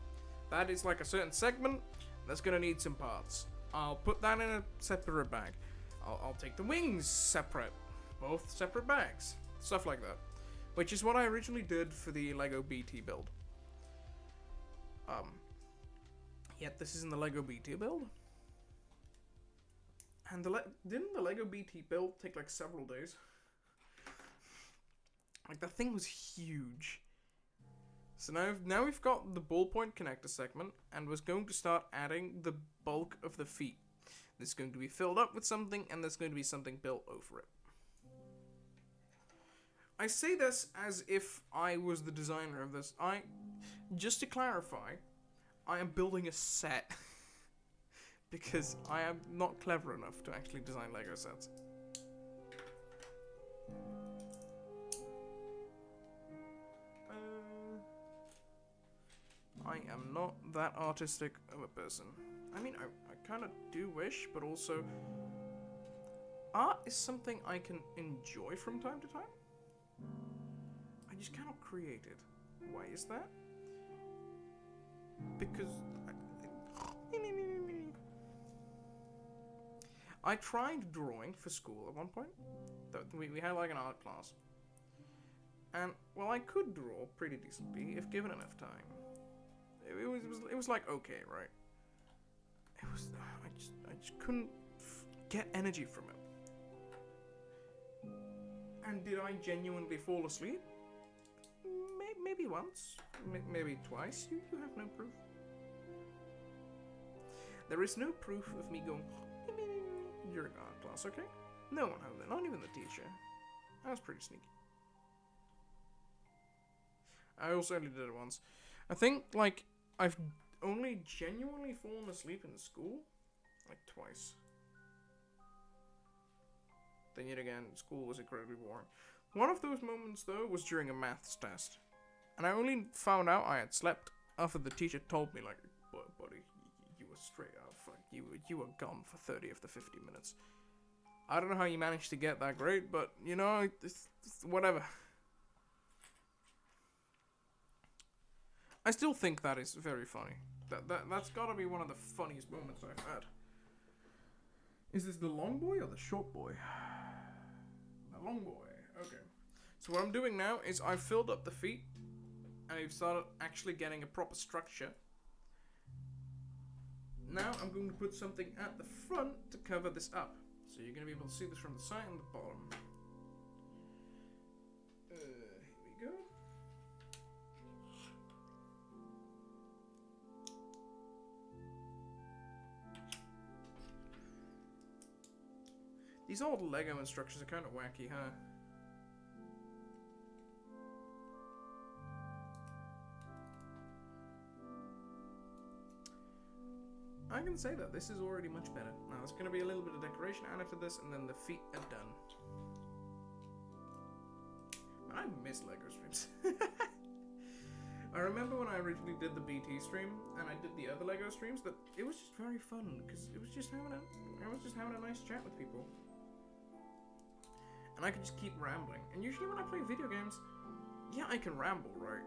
That is like a certain segment that's gonna need some parts. I'll put that in a separate bag. I'll take the wings separate, both separate bags, stuff like that. Which is what I originally did for the Lego BT build. Yet this isn't the Lego BT build. And didn't the Lego BT build take like several days? Like that thing was huge. So now we've got the ballpoint connector segment, and we're going to start adding the bulk of the feet. This is going to be filled up with something, and there's going to be something built over it. I say this as if I was the designer of this. Just to clarify, I am building a set. Because I am not clever enough to actually design Lego sets. I am not that artistic of a person. I mean, I kind of do wish, but also art is something I can enjoy from time to time. I just cannot create it. Why is that? Because I tried drawing for school at one point. We had like an art class. And, well, I could draw pretty decently if given enough time. It was like okay, right? It was, I just couldn't get energy from it. And did I genuinely fall asleep? Maybe once, maybe twice. You have no proof. There is no proof of me going during art class, okay? No one had that, not even the teacher. I was pretty sneaky. I also only did it once. I think, like, I've only genuinely fallen asleep in school, like, twice. Then yet again, school was incredibly boring. One of those moments, though, was during a maths test. And I only found out I had slept after the teacher told me, like, buddy, you were straight up. You were gone for 30 of the 50 minutes. I don't know how you managed to get that great, but, you know, it's whatever. I still think that is very funny. That's gotta be one of the funniest moments I've had. Is this the long boy or the short boy? The long boy. Okay. So what I'm doing now is I've filled up the feet, and I've started actually getting a proper structure. Now I'm going to put something at the front to cover this up. So you're going to be able to see this from the side and the bottom. Here we go. These old Lego instructions are kind of wacky, huh? I can say that this is already much better. Now there's going to be a little bit of decoration added to this, and then the feet are done. Man, I miss Lego streams. I remember when I originally did the BT stream, and I did the other Lego streams, that it was just very fun, because I was just having a nice chat with people. And I could just keep rambling. And usually when I play video games, yeah, I can ramble, right?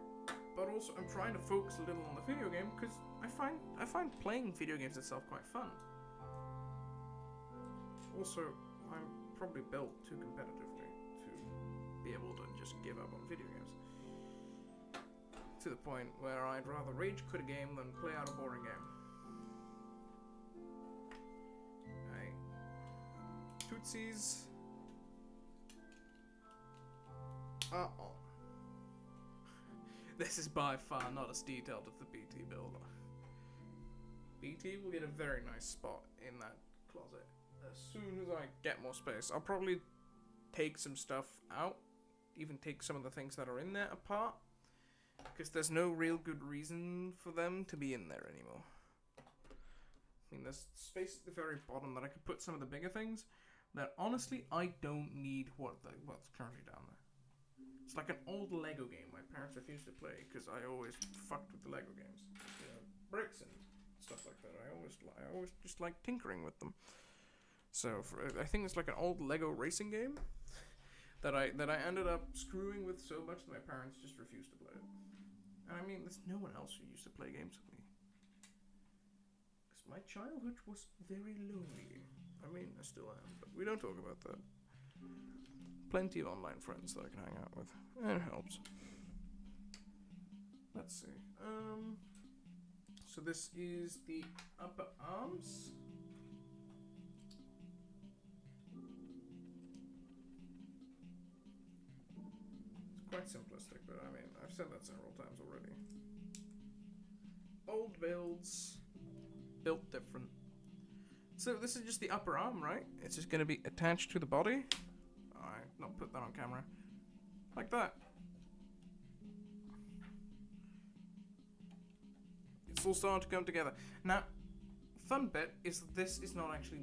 But also I'm trying to focus a little on the video game, because I find playing video games itself quite fun. Also, I'm probably built too competitively to be able to just give up on video games. To the point where I'd rather rage quit a game than play out a boring game. Right. Tootsies. Uh-oh. This is by far not as detailed as the BT build. BT will get a very nice spot in that closet. As soon as I get more space, I'll probably take some stuff out, even take some of the things that are in there apart, because there's no real good reason for them to be in there anymore. I mean, there's space at the very bottom that I could put some of the bigger things that honestly I don't need what's currently down there. It's like an old Lego game my parents refused to play because I always fucked with the Lego games. You know, bricks and stuff like that. I always just like tinkering with them. So I think it's like an old Lego racing game that I ended up screwing with so much that my parents just refused to play it. And I mean, there's no one else who used to play games with me. Because my childhood was very lonely. I mean, I still am, but we don't talk about that. Plenty of online friends that I can hang out with. It helps. Let's see. So this is the upper arms. It's quite simplistic, but I mean, I've said that several times already. Old builds, built different. So this is just the upper arm, right? It's just going to be attached to the body. Alright, not put that on camera. Like that. It's all starting to come together. Now, fun bit is this is not actually...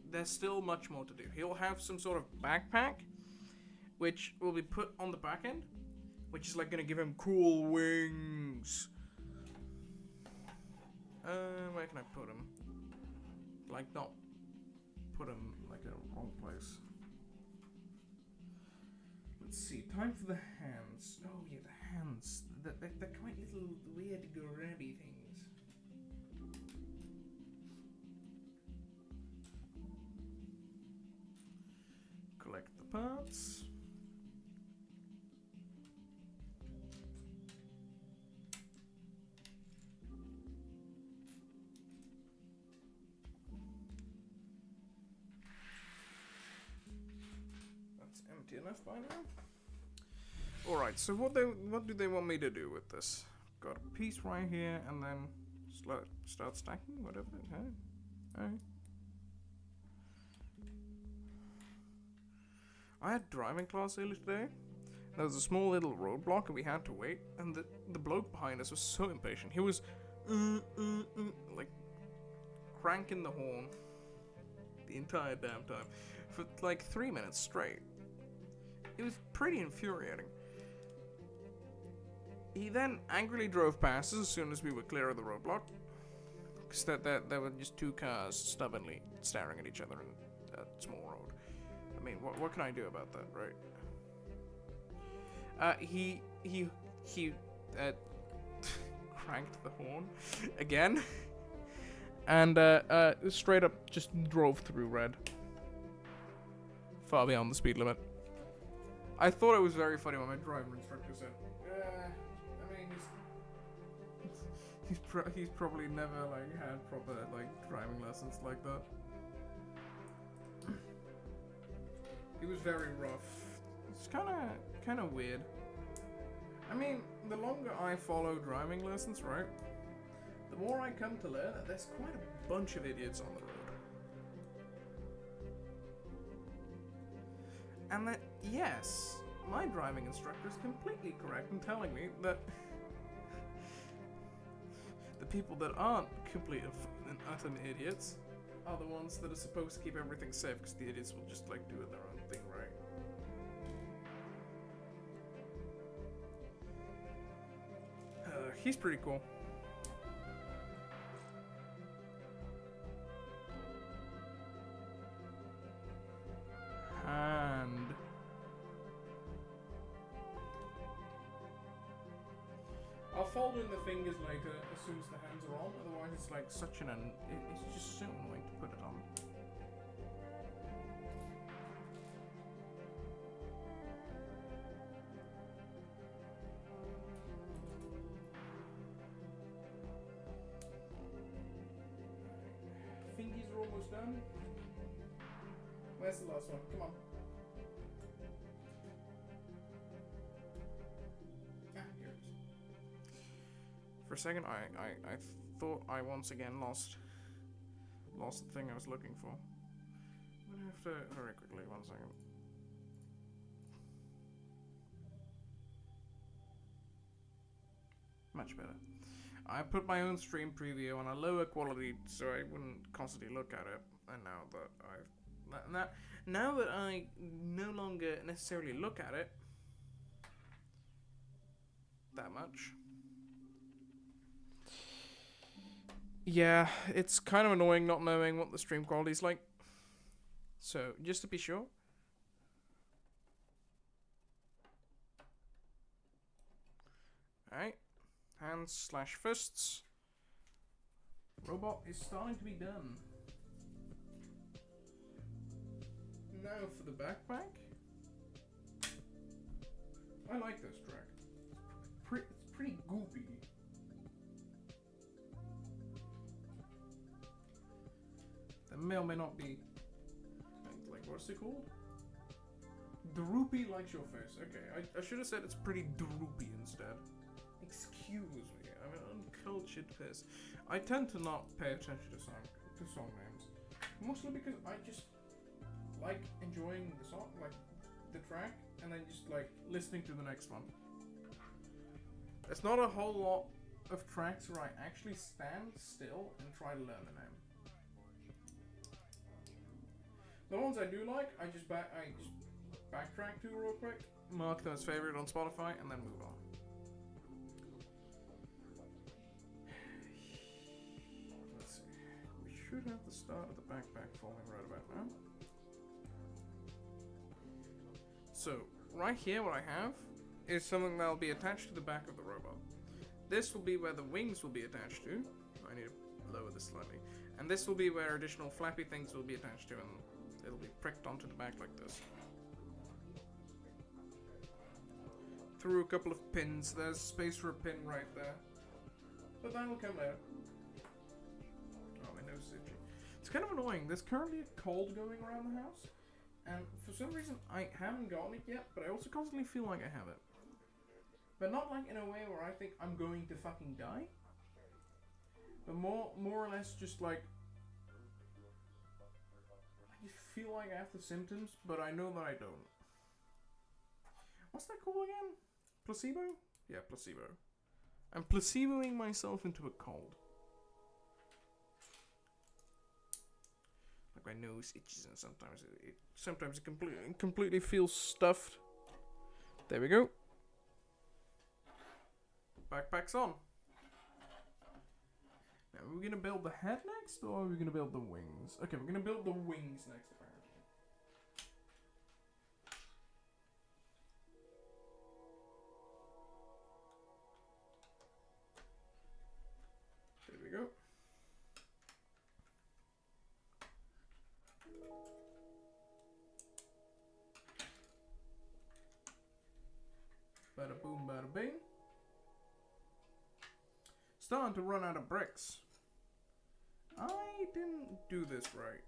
there's still much more to do. He'll have some sort of backpack, which will be put on the back end, which is like going to give him cool wings. Where can I put him? Like, not put him like in a wrong place. Let's see. Time for the hands. Oh yeah, the hands. They're quite little weird grabby things. Collect the parts. Enough by now. Alright, so what do they want me to do with this? Got a piece right here, and then start stacking, whatever. Alright. I had driving class earlier today. There was a small little roadblock, and we had to wait. And the bloke behind us was so impatient. He was like cranking the horn the entire damn time for like 3 minutes straight. It was pretty infuriating. He then angrily drove past us as soon as we were clear of the roadblock. Because there were just two cars stubbornly staring at each other in a small road. I mean, what can I do about that, right? He cranked the horn again. And straight up just drove through red. Far beyond the speed limit. I thought it was very funny when my driver instructor said, I mean, he's probably never like had proper like driving lessons like that. It was very rough. It's kind of weird. I mean, the longer I follow driving lessons, right, the more I come to learn that there's quite a bunch of idiots on the road. And that, yes, my driving instructor is completely correct in telling me that the people that aren't complete and utter idiots are the ones that are supposed to keep everything safe, because the idiots will just like do their own thing, right? He's pretty cool. Hand. I'll fold in the fingers later as soon as the hands are on, otherwise it's like such an it's just so annoying to put it on. Fingies are almost done. Where's the last one? Come on. Ah, here it is. For a second, I thought I once again lost Lost the thing I was looking for. I'm gonna have to very quickly, 1 second. Much better. I put my own stream preview on a lower quality so I wouldn't constantly look at it. And now that I no longer necessarily look at it that much. Yeah, it's kind of annoying not knowing what the stream quality is like. So, just to be sure. Alright. Hands/fists. Robot is starting to be done. Now for the backpack. I like this track. It's pretty goopy. The may or may not be. Like, what's it called? Droopy likes your face. Okay, I should have said it's pretty droopy instead. Excuse me, I'm an uncultured piss. I tend to not pay attention to song names. Mostly because I just like enjoying the song, like the track, and then just like listening to the next one. There's not a whole lot of tracks where I actually stand still and try to learn the name. The ones I do like, I just backtrack to real quick, mark them as favorite on Spotify, and then move on. Let's see. We should have the start of the backpack falling right about now. So, right here what I have is something that will be attached to the back of the robot. This will be where the wings will be attached to. I need to lower this slightly. And this will be where additional flappy things will be attached to, and it'll be pricked onto the back like this. Through a couple of pins. There's space for a pin right there. But that will come later. Oh, my nose is itchy. It's kind of annoying. There's currently a cold going around the house. And for some reason, I haven't gotten it yet, but I also constantly feel like I have it. But not like in a way where I think I'm going to fucking die. But more or less just like... I just feel like I have the symptoms, but I know that I don't. What's that called again? Placebo? Yeah, placebo. I'm placeboing myself into a cold. Like my nose itches and sometimes it completely feels stuffed. There we go. Backpack's on. Now, are we gonna build the head next, or are we gonna build the wings? Okay, we're gonna build the wings next, apparently. There we go. Bada boom, bada bing. Starting to run out of bricks. I didn't do this right.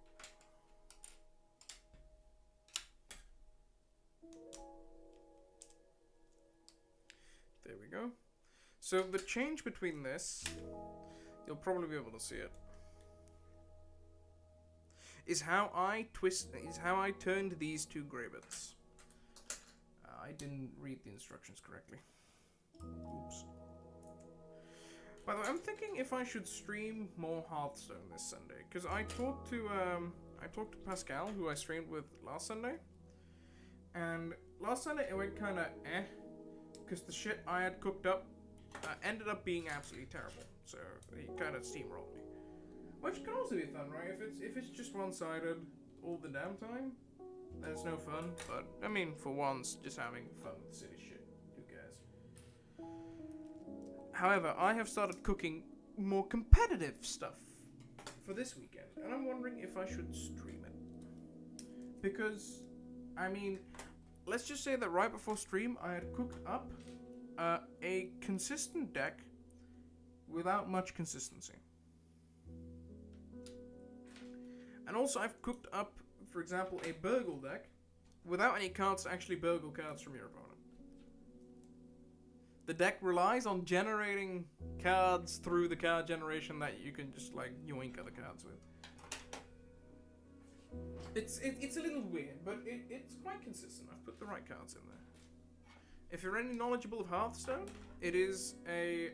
There we go. So the change between this, you'll probably be able to see it, is how I turned these two gray bits. I didn't read the instructions correctly. Oops. By the way, I'm thinking if I should stream more Hearthstone this Sunday, because I talked to Pascal, who I streamed with last Sunday, and last Sunday it went kind of because the shit I had cooked up ended up being absolutely terrible. So he kind of steamrolled me, which can also be fun, right? If it's just one-sided all the damn time, then it's no fun. But I mean, for once, just having fun with silly shit. Who cares? However, I have started cooking more competitive stuff for this weekend, and I'm wondering if I should stream it. Because, I mean, let's just say that right before stream, I had cooked up a consistent deck without much consistency. And also, I've cooked up, for example, a burgle deck without any cards to actually burgle cards from your opponent. The deck relies on generating cards through the card generation that you can just, like, yoink other cards with. It's a little weird, but it's quite consistent. I've put the right cards in there. If you're any knowledgeable of Hearthstone, it is a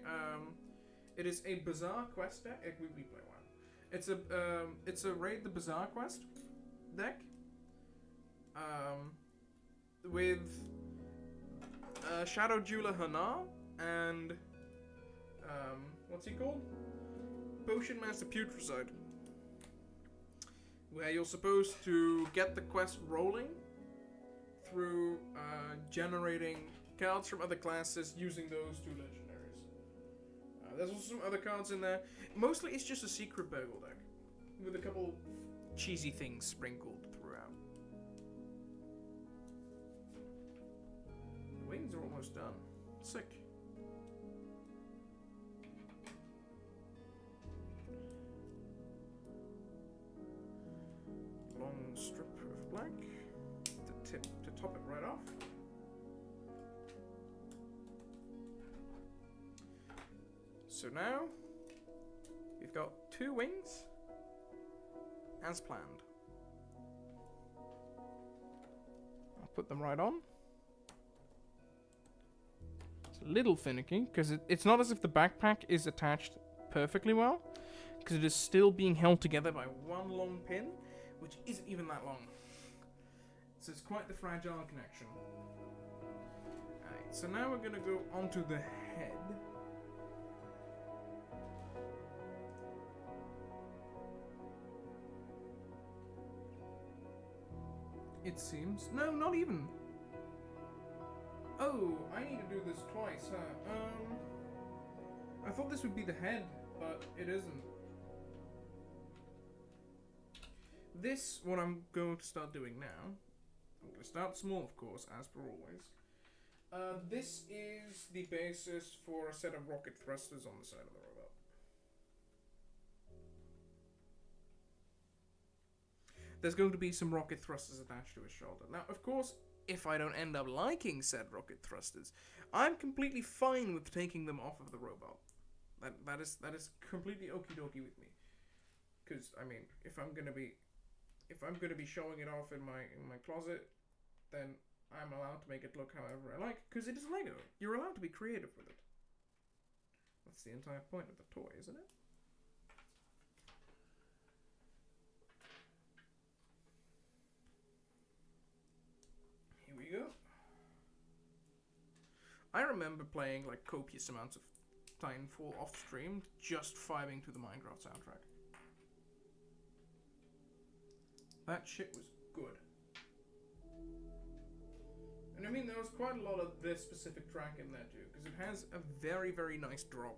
Bazaar quest deck. We play one. It's a Raid the Bazaar quest deck. With Shadow Jeweler Hanar and what's he called? Potion Master Putricide. Where you're supposed to get the quest rolling through generating cards from other classes using those two legendaries. There's also some other cards in there. Mostly it's just a secret BURG.L deck with a couple cheesy things sprinkled throughout. The wings are almost done. Sick. Long strip of black to top it right off. So now we've got 2 wings as planned. I'll put them right on. It's a little finicky because it's not as if the backpack is attached perfectly well, because it is still being held together by one long pin, which isn't even that long. So it's quite the fragile connection. Alright, so now we're gonna go onto the head. It seems. No, not even. Oh, I need to do this twice, huh? I thought this would be the head, but it isn't. This, what I'm going to start doing now, I'm going to start small, of course, as per always. This is the basis for a set of rocket thrusters on the side of the robot. There's going to be some rocket thrusters attached to his shoulder. Now, of course, if I don't end up liking said rocket thrusters, I'm completely fine with taking them off of the robot. That is completely okie dokie with me. Because I mean, if I'm gonna be showing it off in my closet, then I'm allowed to make it look however I like. Because it is Lego. You're allowed to be creative with it. That's the entire point of the toy, isn't it? Here we go. I remember playing like copious amounts of Titanfall off stream, just vibing to the Minecraft soundtrack. That shit was good. And I mean, there was quite a lot of this specific track in there too, because it has a very, very nice drop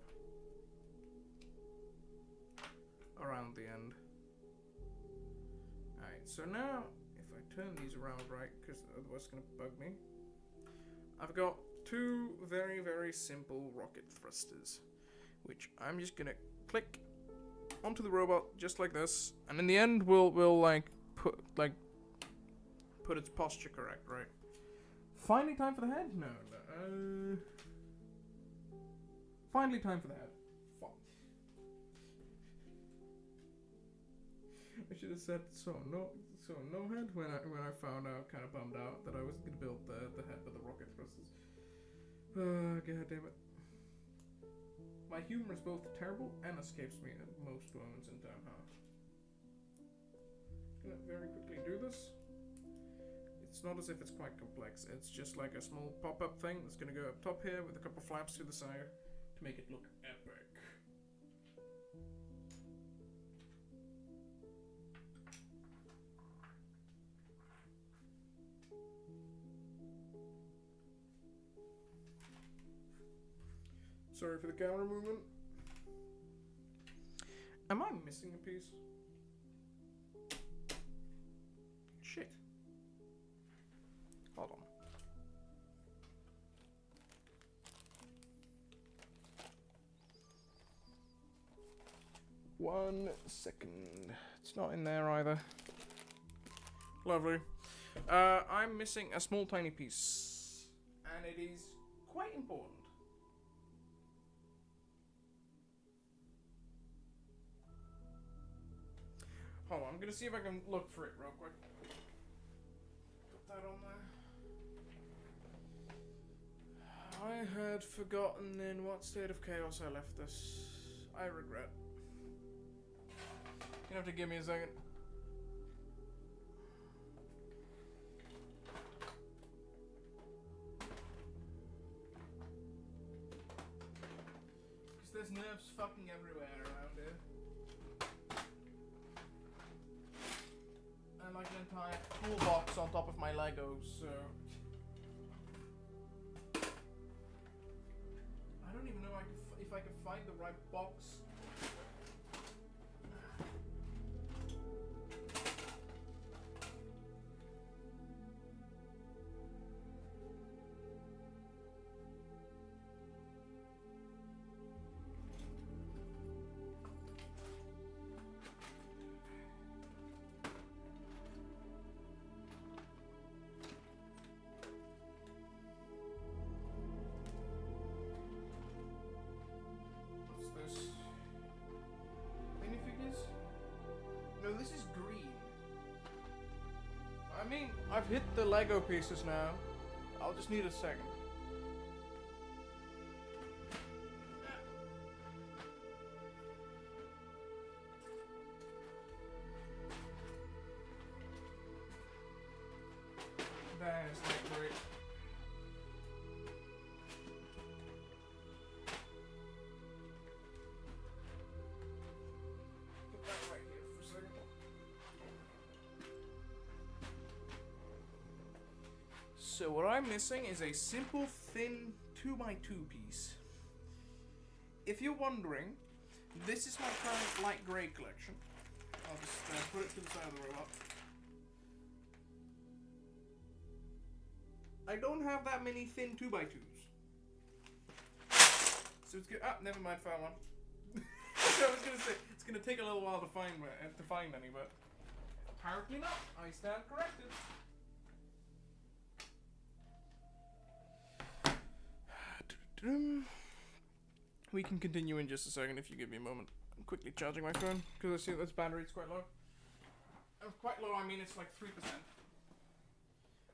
around the end. Alright, so now, if I turn these around right, because otherwise it's going to bug me, I've got 2 very, very simple rocket thrusters, which I'm just going to click onto the robot just like this, and in the end we'll like put its posture correct, right? Finally time for the head? No. Finally time for the head. Fuck. I should have said so no head when I found out, kind of bummed out, that I wasn't gonna build the head with the rocket thrusters. God damn it. My humor is both terrible and escapes me at most moments in time, huh? Gonna very quickly do this. It's not as if it's quite complex. It's just like a small pop-up thing that's gonna go up top here with a couple flaps to the side to make it look epic. Sorry for the camera movement. Am I missing a piece? Shit. Hold on. One second. It's not in there either. Lovely. I'm missing a small tiny piece. And it is quite important. Hold on, I'm gonna see if I can look for it real quick. Put that on there. I had forgotten in what state of chaos I left this. I regret. You have to give me a second. Because there's nerves fucking everywhere around here. And like an entire toolbox on top of my Legos, so... I don't even know if I can find the right box. No, this is green. I mean, I've hit the Lego pieces now. I'll just need a second. That's not great. Put that right here for a second. So what I'm missing is a simple thin 2x2 piece. If you're wondering, this is my current light grey collection. I'll just put it to the side of the robot. I don't have that many thin 2x2s. So it's good. Ah, never mind, found one. I was gonna say, it's gonna take a little while to find any, but apparently not. I stand corrected. We can continue in just a second if you give me a moment. I'm quickly charging my phone because I see that this battery's quite low. Quite low, I mean it's like 3%.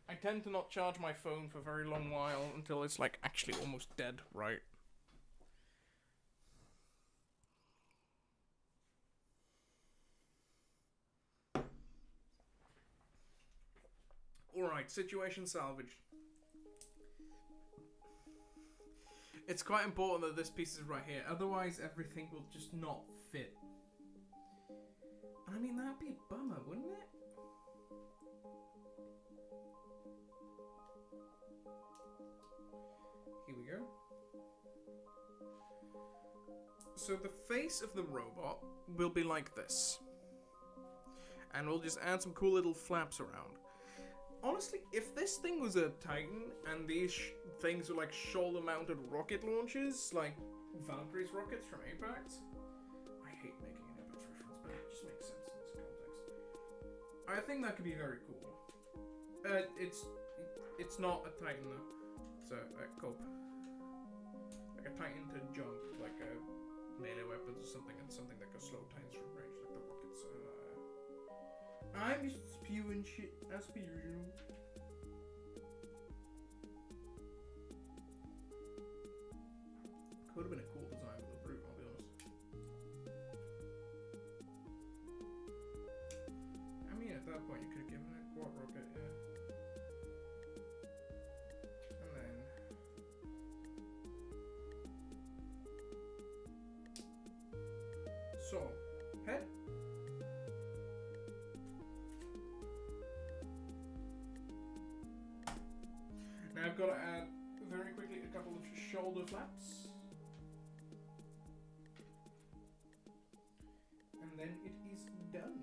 I tend to not charge my phone for a very long while until it's like actually almost dead, right? Alright, situation salvaged. It's quite important that this piece is right here, otherwise everything will just not fit. I mean, that'd be a bummer, wouldn't it? Here we go. So the face of the robot will be like this. And we'll just add some cool little flaps around. Honestly, if this thing was a Titan and these things were like shoulder-mounted rocket launchers, like Valkyrie's rockets from Apex, I hate making an Apex reference, but it just makes sense in this context. I think that could be very cool. It's not a Titan though, so cool. Like a Titan to jump, like a melee weapons or something, and something that can slow Titans from range, like the rockets. I'm just spewing shit as per usual. Could have been a cool design with the brute, I'll be honest. I mean, at that point, you could have given it a quad rocket, yeah. And then. So, head. Now I've got to add very quickly a couple of shoulder flaps. And then it is done.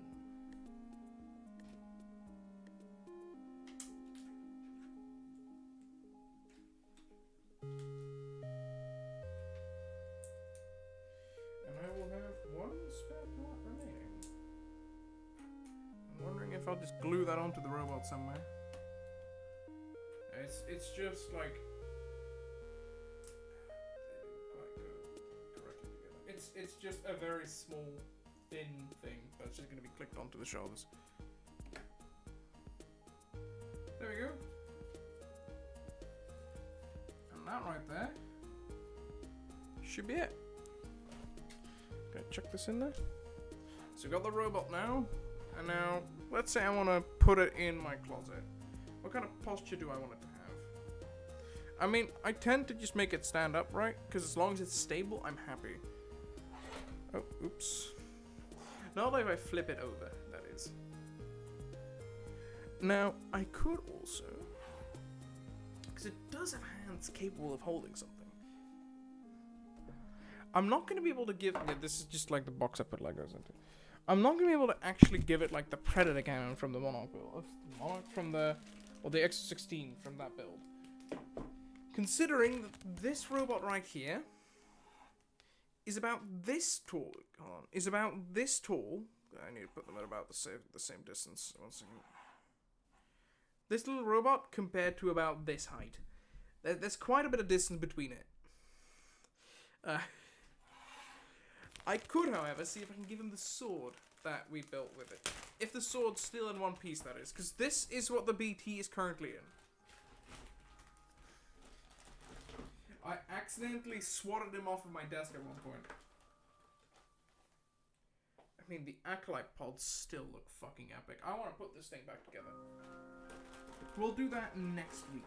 And I will have one spare part remaining. I'm wondering if I'll just glue that onto the robot somewhere. It's just like it's just a very small thin thing that's just gonna be clicked onto the shoulders. There we go. And that right there should be it. Gonna chuck this in there. So we got the robot now, and now let's say I want to put it in my closet. What kind of posture do I want it to have? I mean, I tend to just make it stand up, right? Because as long as it's stable, I'm happy. Oh, oops. Not if I flip it over, that is. Now, I could also, because it does have hands capable of holding something. I'm not going to be able to give, this is just like the box I put Legos into. I'm not going to be able to actually give it like the Predator cannon from the Monarch build. Or the X16 from that build. Considering that this robot right here is about this tall. Hold on. Is about this tall. I need to put them at about the same distance. 1 second. This little robot compared to about this height. There's quite a bit of distance between it. I could, however, see if I can give him the sword that we built with it. If the sword's still in one piece, that is. Because this is what the BT is currently in. I accidentally swatted him off of my desk at one point. I mean, the Acolyte pods still look fucking epic. I want to put this thing back together. We'll do that next week.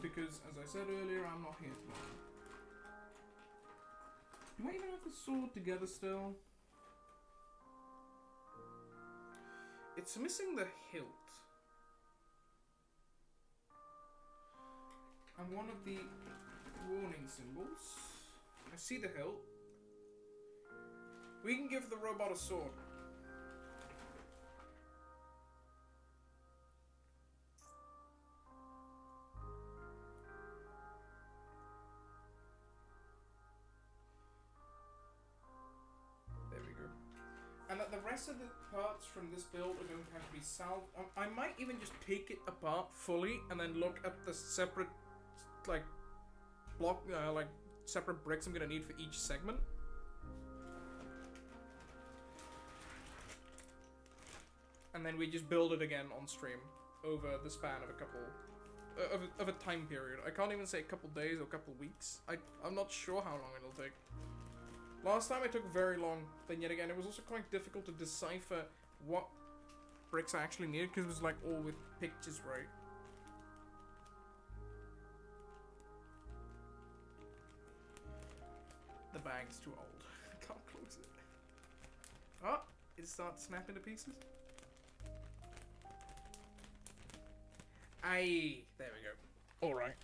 Because, as I said earlier, I'm not here tomorrow. Do I even have the sword together still? It's missing the hilt. And one of the warning symbols. I see the hilt. We can give the robot a sword. There we go. And that the rest of the parts from this build are going to have to be salvaged. I might even just take it apart fully and then look at the separate, like, separate bricks I'm going to need for each segment. And then we just build it again on stream over the span of a couple of a time period. I can't even say a couple days or a couple weeks. I'm not sure how long it'll take. Last time it took very long. Then yet again, it was also quite difficult to decipher what bricks I actually needed because it was like all with pictures, right? The bag's too old. I can't close it. Oh, it starts snapping to pieces. Aye, there we go. Alright.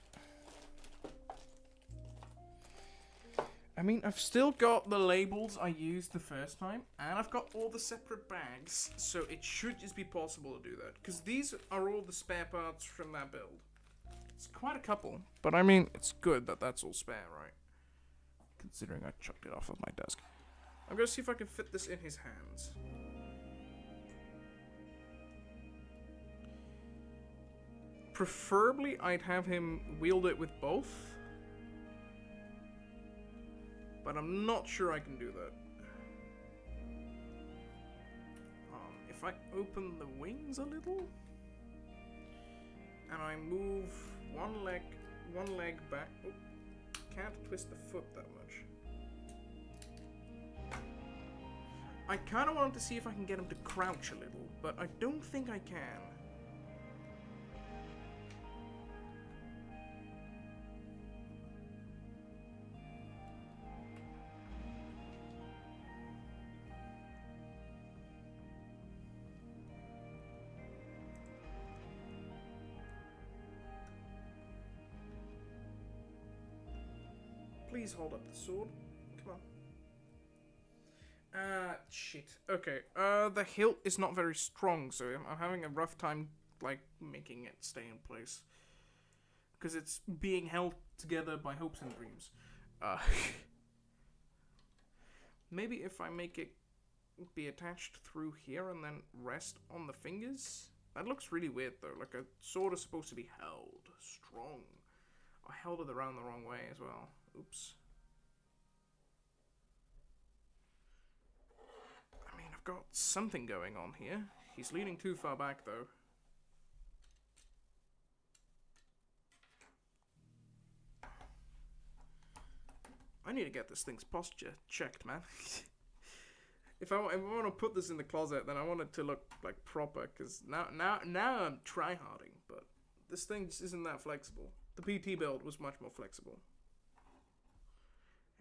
I mean, I've still got the labels I used the first time, and I've got all the separate bags, so it should just be possible to do that. Because these are all the spare parts from that build. It's quite a couple, but I mean, it's good that that's all spare, right? Considering I chucked it off of my desk. I'm gonna see if I can fit this in his hands. Preferably, I'd have him wield it with both. But I'm not sure I can do that. If I open the wings a little, and I move one leg back. Oh, can't twist the foot that much. I kind of wanted to see if I can get him to crouch a little, but I don't think I can. Please hold up the sword. Come on. Shit. Okay. The hilt is not very strong, so I'm having a rough time, like, making it stay in place. Because it's being held together by hopes and dreams. Maybe if I make it be attached through here and then rest on the fingers? That looks really weird, though. Like, a sword is supposed to be held strong. I held it around the wrong way as well. Oops. I've got something going on here. He's leaning too far back, though. I need to get this thing's posture checked, man. If I want to put this in the closet, then I want it to look like proper. Cause now I'm tryharding, but this thing just isn't that flexible. The PT build was much more flexible.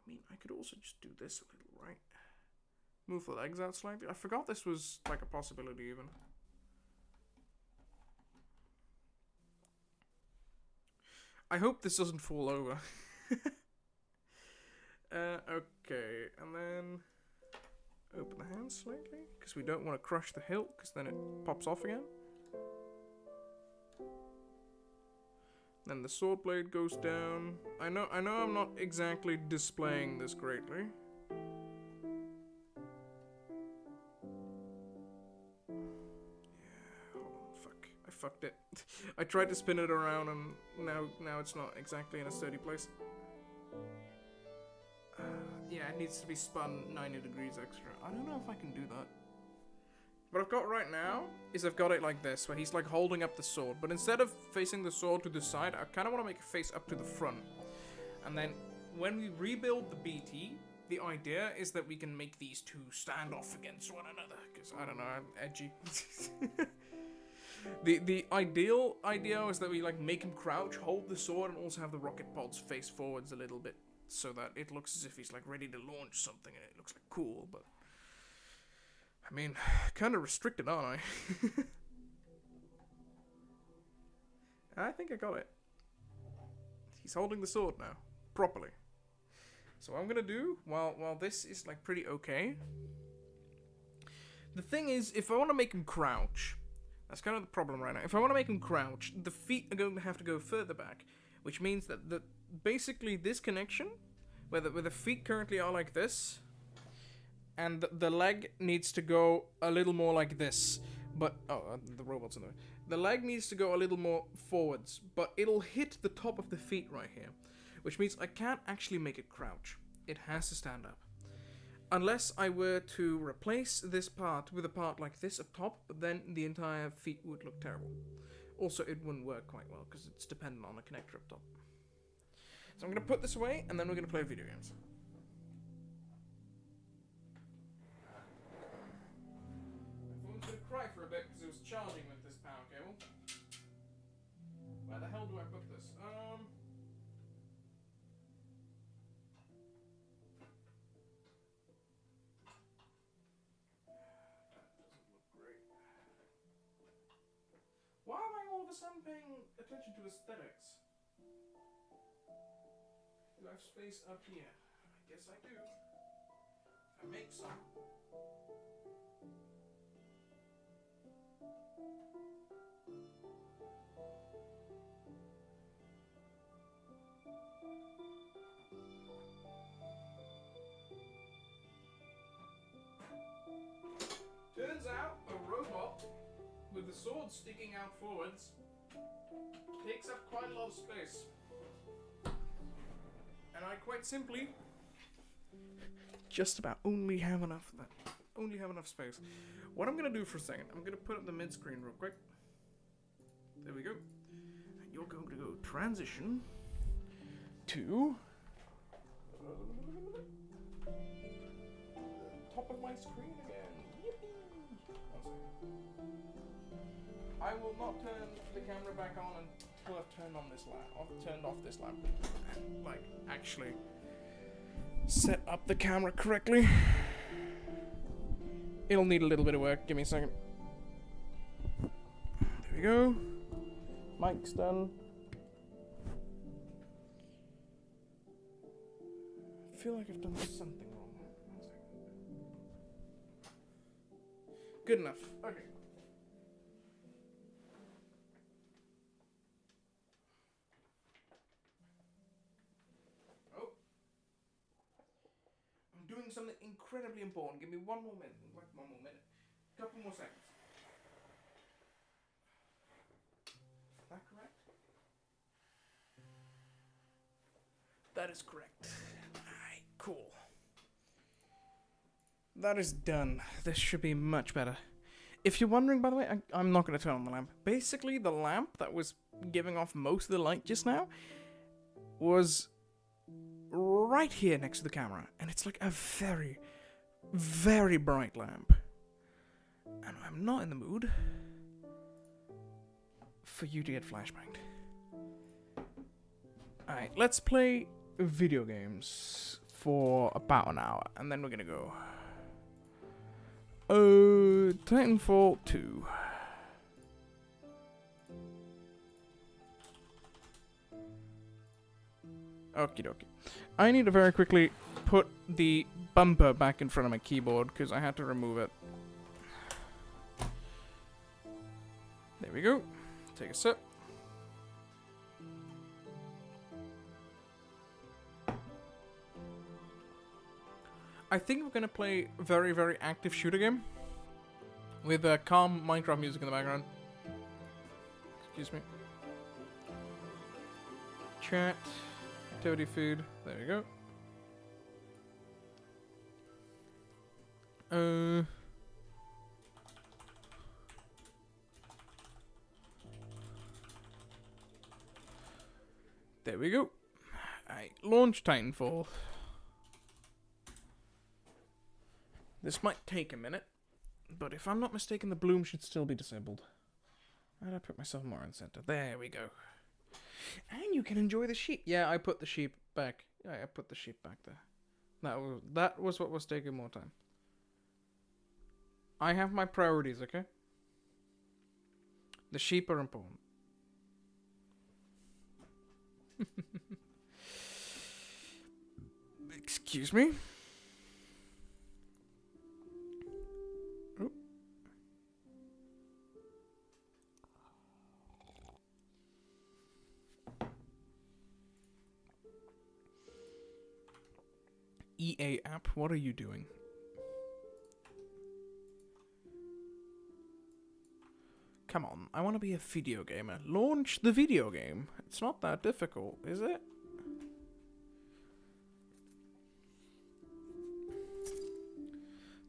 I mean, I could also just do this a little, right? Move the legs out slightly. I forgot this was like a possibility even. I hope this doesn't fall over. Okay, and then open the hand slightly, because we don't want to crush the hilt, because then it pops off again. Then the sword blade goes down. I know I'm not exactly displaying this greatly. Yeah, hold on, fuck. I fucked it. I tried to spin it around and now it's not exactly in a sturdy place. Yeah, it needs to be spun 90 degrees extra. I don't know if I can do that. What I've got right now is I've got it like this, where he's like holding up the sword. But instead of facing the sword to the side, I kind of want to make it face up to the front. And then when we rebuild the BT, the idea is that we can make these two stand off against one another. Because, I don't know, I'm edgy. The ideal idea is that we like make him crouch, hold the sword, and also have the rocket pods face forwards a little bit. So that it looks as if he's like ready to launch something and it looks like cool, but I mean, kind of restricted, aren't I? I think I got it. He's holding the sword now, properly. So what I'm gonna do, while this is like pretty okay, the thing is, if I want to make him crouch, that's kind of the problem right now. If I want to make him crouch, the feet are going to have to go further back, which means that basically this connection, where the feet currently are like this, and the leg needs to go a little more like this. But, the robot's in the way. The leg needs to go a little more forwards, but it'll hit the top of the feet right here, which means I can't actually make it crouch. It has to stand up. Unless I were to replace this part with a part like this up top, but then the entire feet would look terrible. Also, it wouldn't work quite well, because it's dependent on a connector up top. So I'm going to put this away, and then we're going to play video games. My phone's going to cry for a bit, because it was charging with this power cable. Where the hell do I put this? That doesn't look great. Why am I all of a sudden paying attention to aesthetics? Do I have space up here? I guess I do. I make some. Turns out a robot with the sword sticking out forwards takes up quite a lot of space. And I quite simply just about only have enough space. What I'm gonna do for a second, I'm gonna put up the mid screen real quick. There we go. And you're going to go transition to top of my screen again. Yippee! I will not turn the camera back on until I've turned on this lamp. I've turned off this lamp. Like, actually set up the camera correctly. It'll need a little bit of work. Give me a second. There we go. Mic's done. I feel like I've done something wrong. 1 second. Good enough. Okay. Doing something incredibly important. Give me one more minute. Like 1 more minute. Couple more seconds. Is that correct? That is correct. Alright, cool. that is done. This should be much better. If you're wondering, by the way, I'm not going to turn on the lamp. Basically, the lamp that was giving off most of the light just now was right here next to the camera. And it's like a very, very bright lamp. And I'm not in the mood for you to get flashbanged. Alright, let's play video games for about an hour. And then we're going to go... Titanfall 2. Okie dokie. I need to very quickly put the bumper back in front of my keyboard because I had to remove it. There we go. Take a sip. I think we're gonna play a very, very active shooter game with calm Minecraft music in the background. Excuse me. Chat. Activity food. There we go. There we go. Alright, launch Titanfall. This might take a minute, but if I'm not mistaken, the bloom should still be disabled. I'd put myself more in center. There we go. And you can enjoy the sheep. Yeah, I put the sheep back. Yeah, I put the sheep back there. That was what was taking more time. I have my priorities, okay? The sheep are important. Excuse me? EA app, what are you doing? Come on, I want to be a video gamer. Launch the video game. It's not that difficult, is it?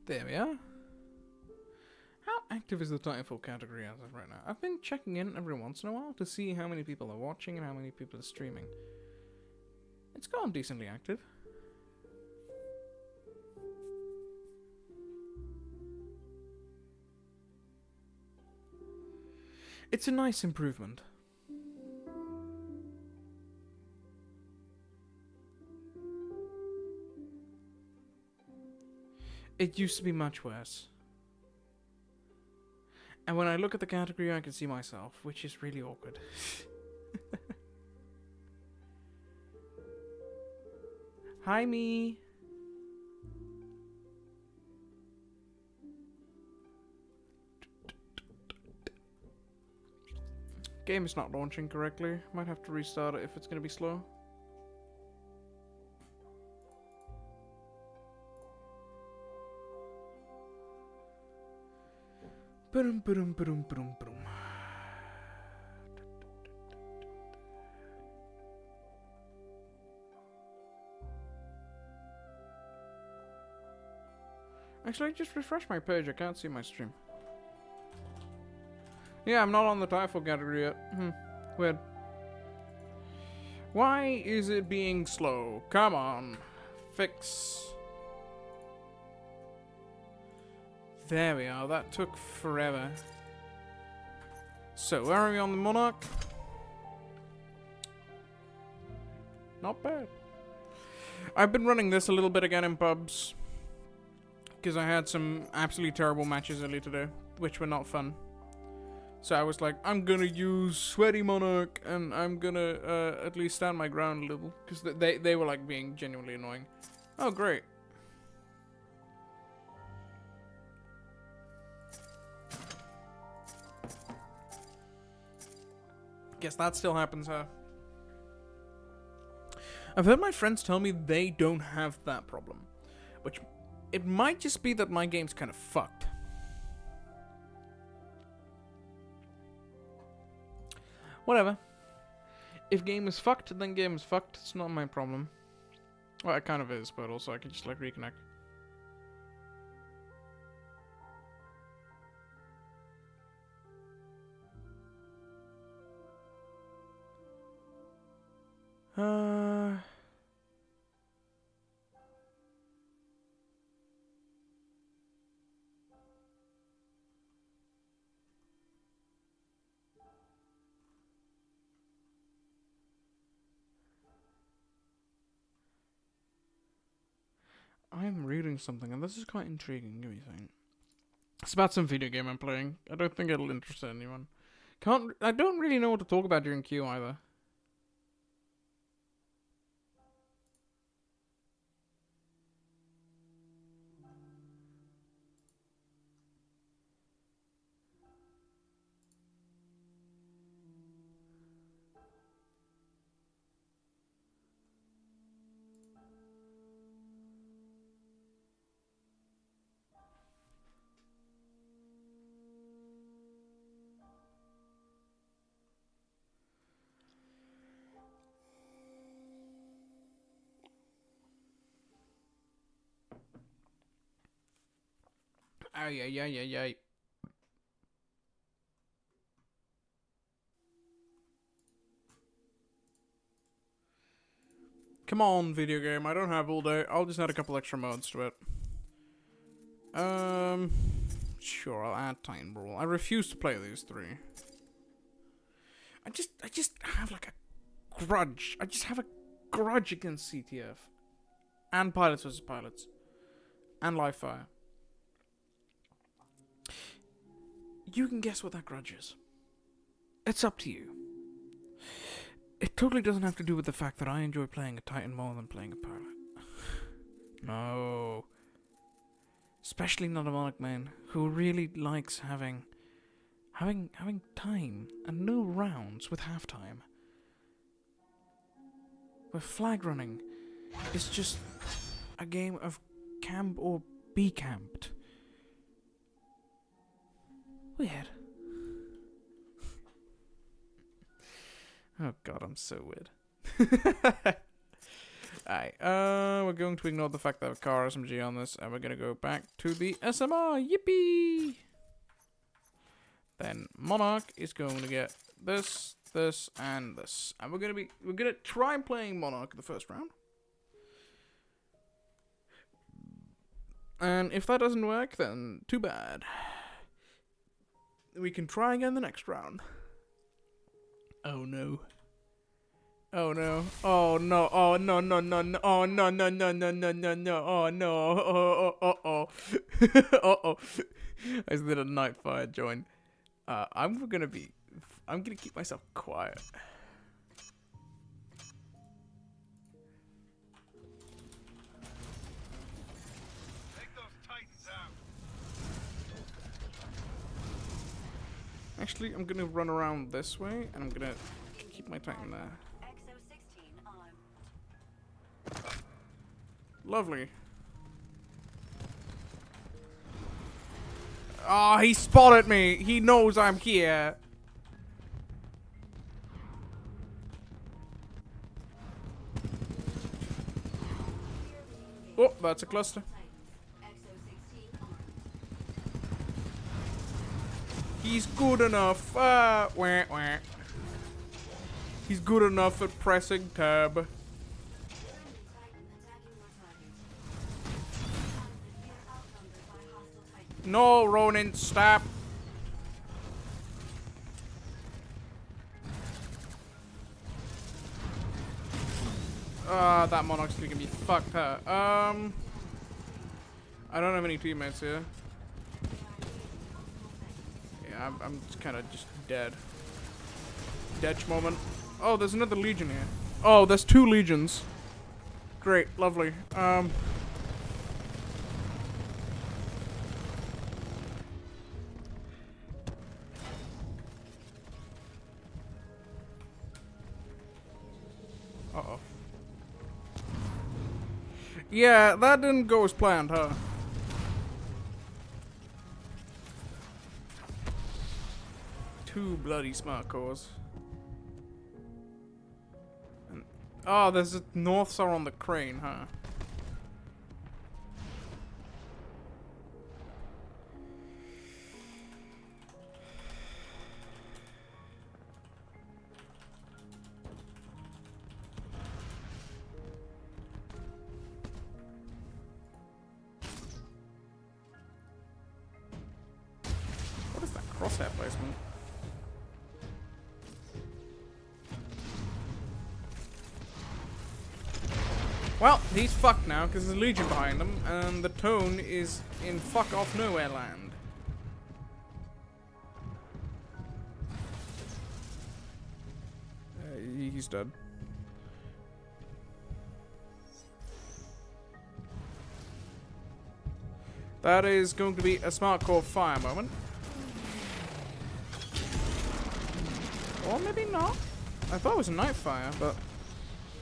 There we are. How active is the Titanfall category as of right now? I've been checking in every once in a while to see how many people are watching and how many people are streaming. It's gone decently active. It's a nice improvement. It used to be much worse. And when I look at the category, I can see myself, which is really awkward. Hi, me. Game is not launching correctly. Might have to restart it if it's gonna be slow. Boom, boom, boom, boom, boom. Actually, I just refreshed my page. I can't see my stream. Yeah, I'm not on the Titanfall category yet. Weird. Why is it being slow? Come on. Fix. There we are. That took forever. So, where are we on the Monarch? Not bad. I've been running this a little bit again in pubs. Because I had some absolutely terrible matches earlier today. Which were not fun. So I was like, I'm gonna use Sweaty Monarch, and I'm gonna at least stand my ground a little. Because they were like being genuinely annoying. Oh, great. Guess that still happens, huh? I've heard my friends tell me they don't have that problem. Which, it might just be that my game's kind of fucked. Whatever. If game is fucked, then game is fucked. It's not my problem. Well, it kind of is, but also I can just like reconnect. Uh... I'm reading something, and this is quite intriguing. Give me a second. It's about some video game I'm playing. I don't think it'll interest anyone. I don't really know what to talk about during Q either. Ay, ay, ay, ay, ay. Come on, video game. I don't have all day. I'll just add a couple extra modes to it. Sure, I'll add Titan Brawl. I refuse to play these three. I just have like a grudge. I just have a grudge against CTF. And Pilots vs. Pilots. And Livefire. You can guess what that grudge is. It's up to you. It totally doesn't have to do with the fact that I enjoy playing a Titan more than playing a Pilot. No. Especially not a Monarch main who really likes having time and no rounds with halftime. Where flag running is just a game of camp or be camped. Weird. Oh god, I'm so weird. Alright, we're going to ignore the fact that I have a car SMG on this, and we're gonna go back to the SMR. Yippee! Then Monarch is going to get this, this, and this. And we're gonna try playing Monarch the first round. And if that doesn't work, then too bad. We can try again the next round. Oh no. Oh no. Oh no. Oh no no no no. Oh no no no no no no no. Oh no. Oh oh oh oh. Oh. I just did a Nightfire join. I'm gonna keep myself quiet. Take those Titans out. Actually, I'm gonna run around this way, and I'm gonna keep my Titan there. Lovely. Ah, he spotted me. He knows I'm here. Oh, that's a cluster. He's good enough. Wah, wah. He's good enough at pressing tab. No, Ronin, stop. That Monarch's gonna be fucked, huh? I don't have any teammates here. Yeah, I'm kind of just dead. Dead moment. Oh, there's another Legion here. Oh, there's 2 Legions. Great, lovely. Uh-oh. Yeah, that didn't go as planned, huh? Two bloody smart cores. And, oh, there's a North Star on the crane, huh? crosshair placement. Well, he's fucked now because there's a Legion behind him, and the tone is in fuck off nowhere land. He's dead. That is going to be a smart core fire moment. Or maybe not. I thought it was a night fire, but...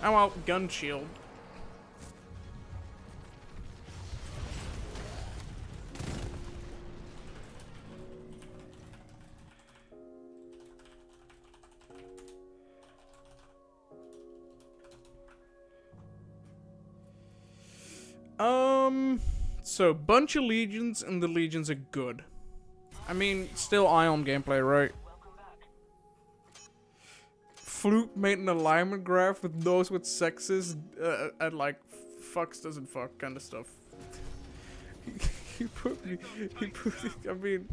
Oh well, gun shield. So bunch of legions, and the legions are good. I mean, still Ion gameplay, right? Flute made an alignment graph with those with sexes and like fucks doesn't fuck kind of stuff. he put. I mean,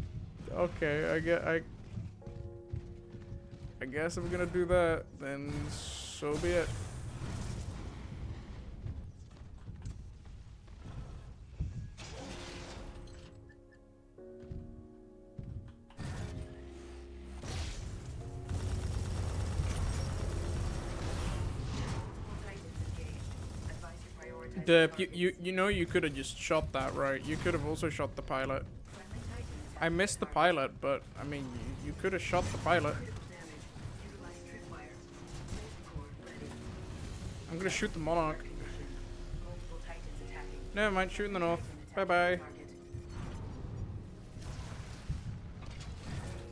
okay, I guess if we're gonna do that, then so be it. You know you could have just shot that, right? You could have also shot the pilot. I missed the pilot, but I mean you could have shot the pilot. I'm gonna shoot the Monarch. Never mind, shoot in the north. Bye bye.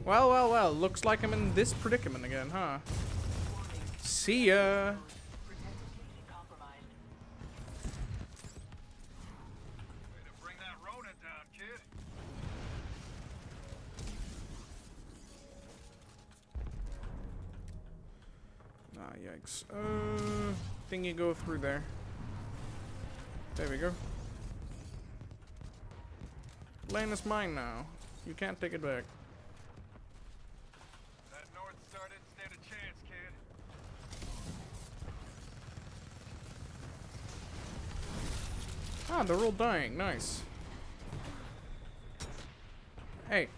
Well, looks like I'm in this predicament again, huh? See ya! Ah, yikes. Think you go through there. There we go. Lane is mine now. You can't take it back. That North Star didn't stand a chance, kid. Ah, they're all dying. Nice. Hey.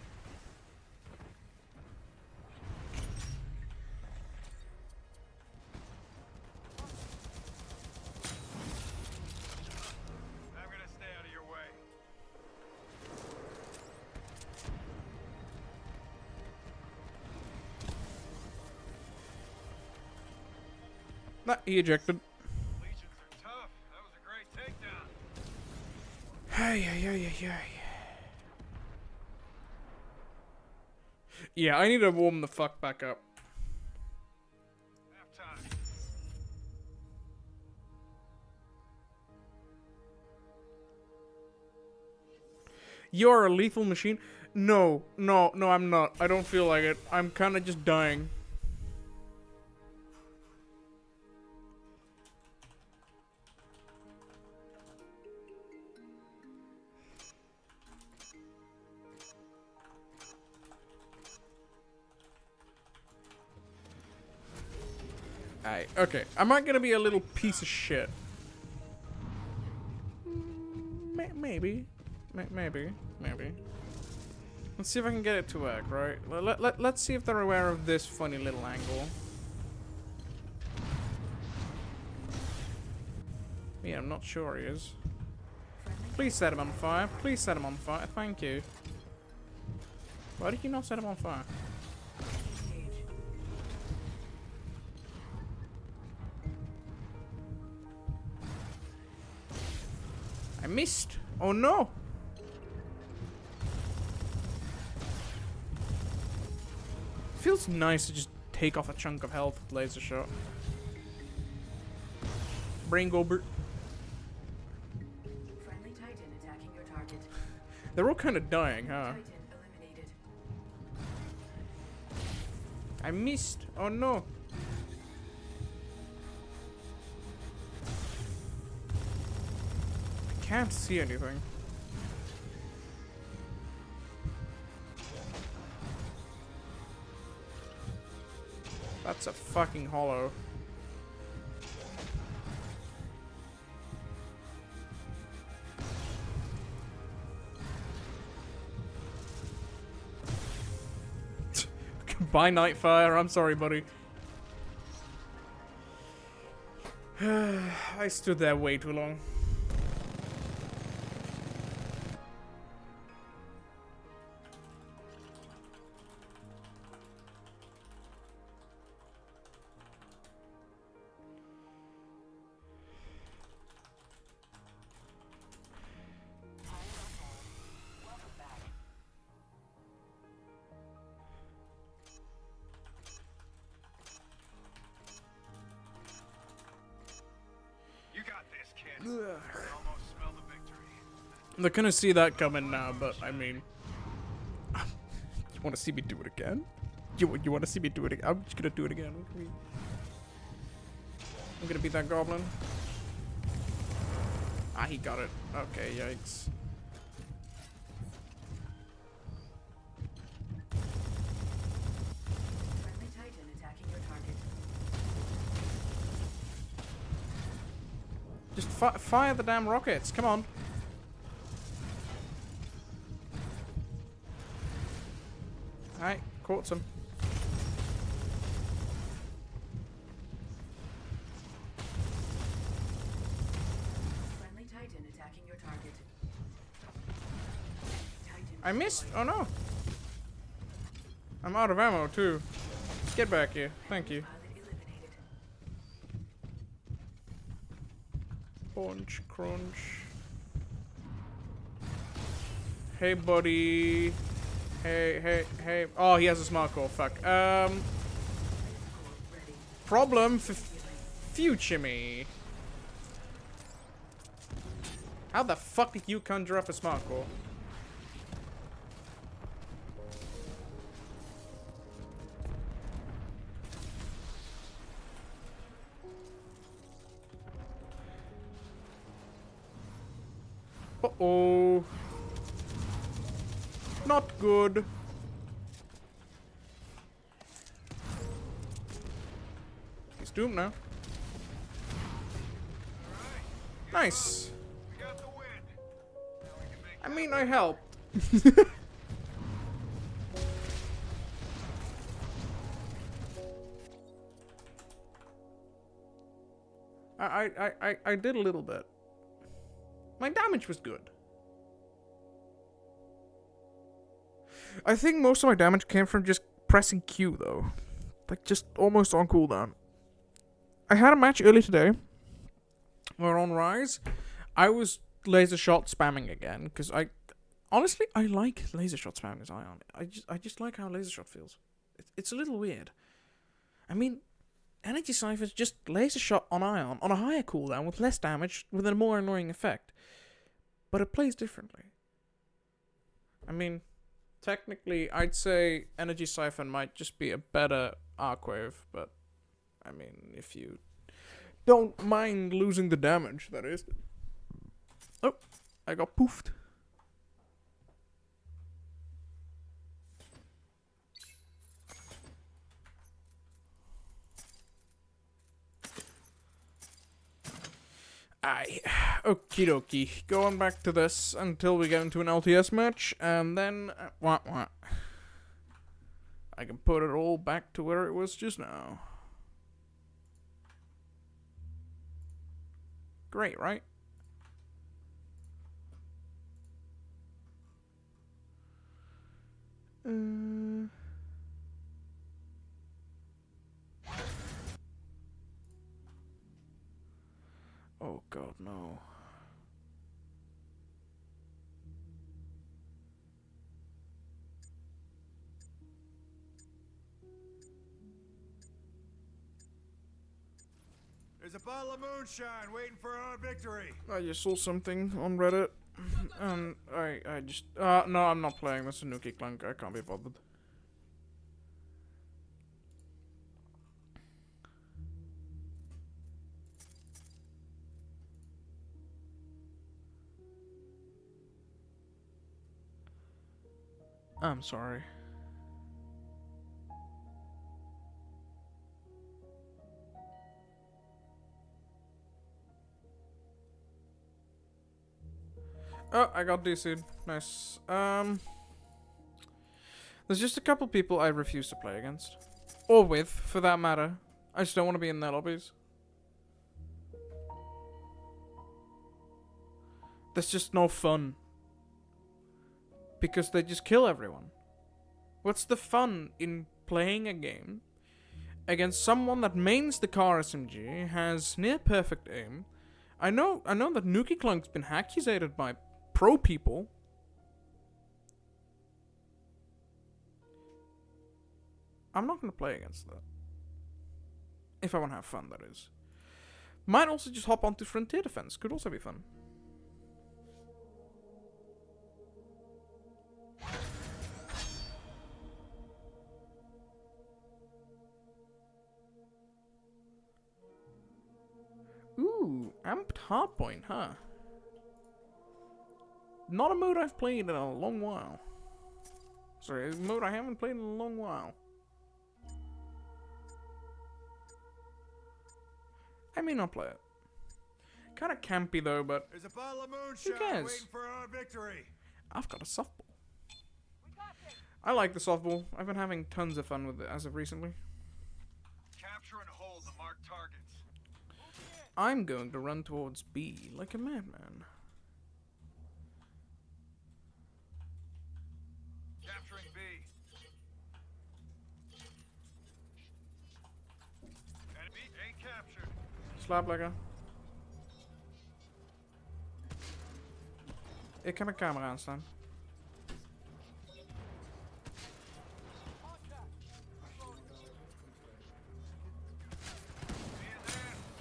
Nah, he ejected. Legions are tough. That was a great takedown. Hey. Yeah, I need to warm the fuck back up. Half time. You're a lethal machine? No, I'm not. I don't feel like it. I'm kind of just dying. Alright, okay. Am I gonna be a little piece of shit? Maybe. Maybe. Let's see if I can get it to work, right? Let's see if they're aware of this funny little angle. Yeah, I'm not sure he is. Please set him on fire. Please set him on fire. Thank you. Why did you not set him on fire? I missed. Oh no. Feels nice to just take off a chunk of health with laser shot. Brain Gobert. Friendly Titan attacking your target. They're all kind of dying, huh? Titan eliminated. I missed. Oh no. I can't see anything. That's a fucking hollow. Bye, Nightfire. I'm sorry, buddy. I stood there way too long. You got this, kid. I almost smell the victory. They're gonna see that coming now, but I mean, you want to see me do it again? You want to see me do it again? I'm just gonna do it again. I'm gonna beat that goblin. Ah, he got it. Okay, yikes. Friendly Titan attacking your target. Just fire the damn rockets. Come on. Alright, caught some. Friendly Titan attacking your target. Titan I missed. destroyed. Oh no. I'm out of ammo too. Get back here. Thank you. Pilot eliminated. Crunch, crunch. Hey, buddy. Hey. Oh, he has a smart core. Fuck. Ready. Problem for future me. How the fuck did you conjure up a smart core? Uh-oh. Not good. He's doomed now. Nice. We got the win. Now we can make I mean, I helped. I did a little bit. My damage was good. I think most of my damage came from just pressing Q, though. Like, just almost on cooldown. I had a match early today. We're on Rise. I was laser shot spamming again, because honestly, I like laser shot spamming as Ion. I just like how laser shot feels. It's a little weird. I mean, Energy Cypher's just laser shot on Ion on a higher cooldown with less damage with a more annoying effect. But it plays differently. I mean, technically, I'd say Energy Siphon might just be a better Arcwave, but I mean, if you don't mind losing the damage, that is. Oh, I got poofed. Aye. Okie dokie. Going back to this until we get into an LTS match, and then what? I can put it all back to where it was just now. Great, right? Oh god, no. There's a bottle of moonshine waiting for our victory. I just saw something on Reddit, and I just no, I'm not playing this Nuki Clunk. I can't be bothered. I'm sorry. Oh, I got DC'd. Nice. There's just a couple people I refuse to play against. Or with, for that matter. I just don't want to be in their lobbies. There's just no fun. Because they just kill everyone. What's the fun in playing a game against someone that mains the car SMG, has near perfect aim? I know that Nuki Clunk's been accusated by pro people. I'm not gonna play against that. If I wanna have fun, that is. Might also just hop onto Frontier Defense. Could also be fun. Ooh, Amped Hardpoint, huh? Not a mode I've played in a long while. Sorry, a mode I haven't played in a long while. I may not play it. Kinda campy though, but There's a bottle of who moonshine cares? waiting for our victory. I've got a softball. I like the softball. I've been having tons of fun with it as of recently. Capture and hold the marked targets. I'm going to run towards B like a madman. Capturing B. Enemy A captured. Slaap lekker. Ik heb een camera aanstaan.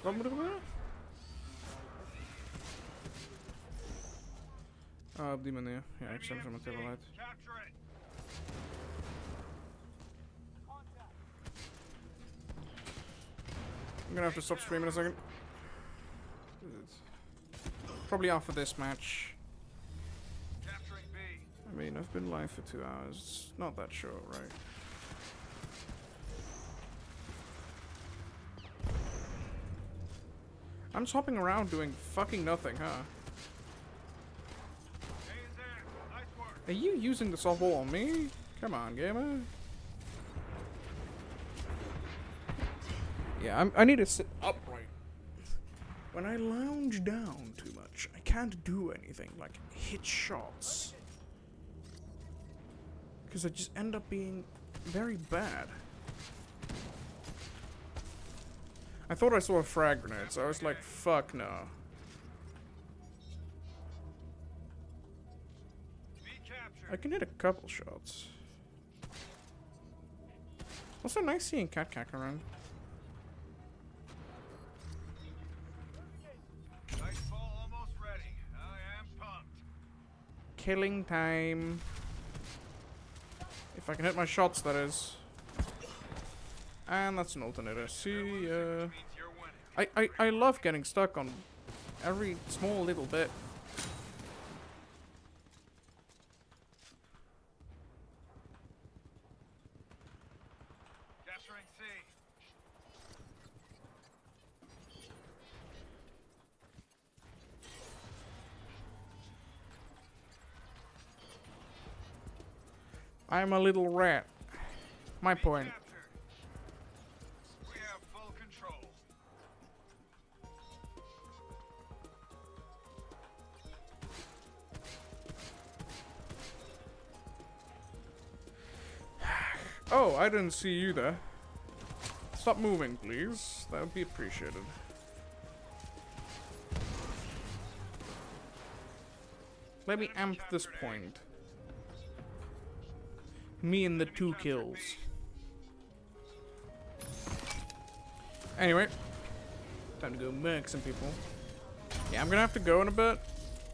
Wat moet er gebeuren? Oh, op die manier. Ja, ik zet hem zo meteen wel uit. Capture it. I'm gonna have to stop streaming in a second. Probably after this match. Capturing B. I mean, I've been live for 2 hours. It's not that short, right? I'm just hopping around doing fucking nothing, huh? A is there. Nice work. Are you using the softball on me? Come on, gamer. Yeah, I need to sit upright. When I lounge down too much, I can't do anything like hit shots. Because I just end up being very bad. I thought I saw a frag grenade, so I was like, fuck no. B captured. I can hit a couple shots. Also nice seeing Cat Cack around. Nice ball almost ready. I am pumped. Killing time. If I can hit my shots, that is. And that's an alternator. See, Means you're winning. I love getting stuck on every small little bit. Capturing C. I'm a little rat. My B point. captured. We have full control. Oh, I didn't see you there. Stop moving, please. That would be appreciated. Let me amp this point. Me and the 2 kills. Anyway, time to go murk some people. Yeah, I'm gonna have to go in a bit.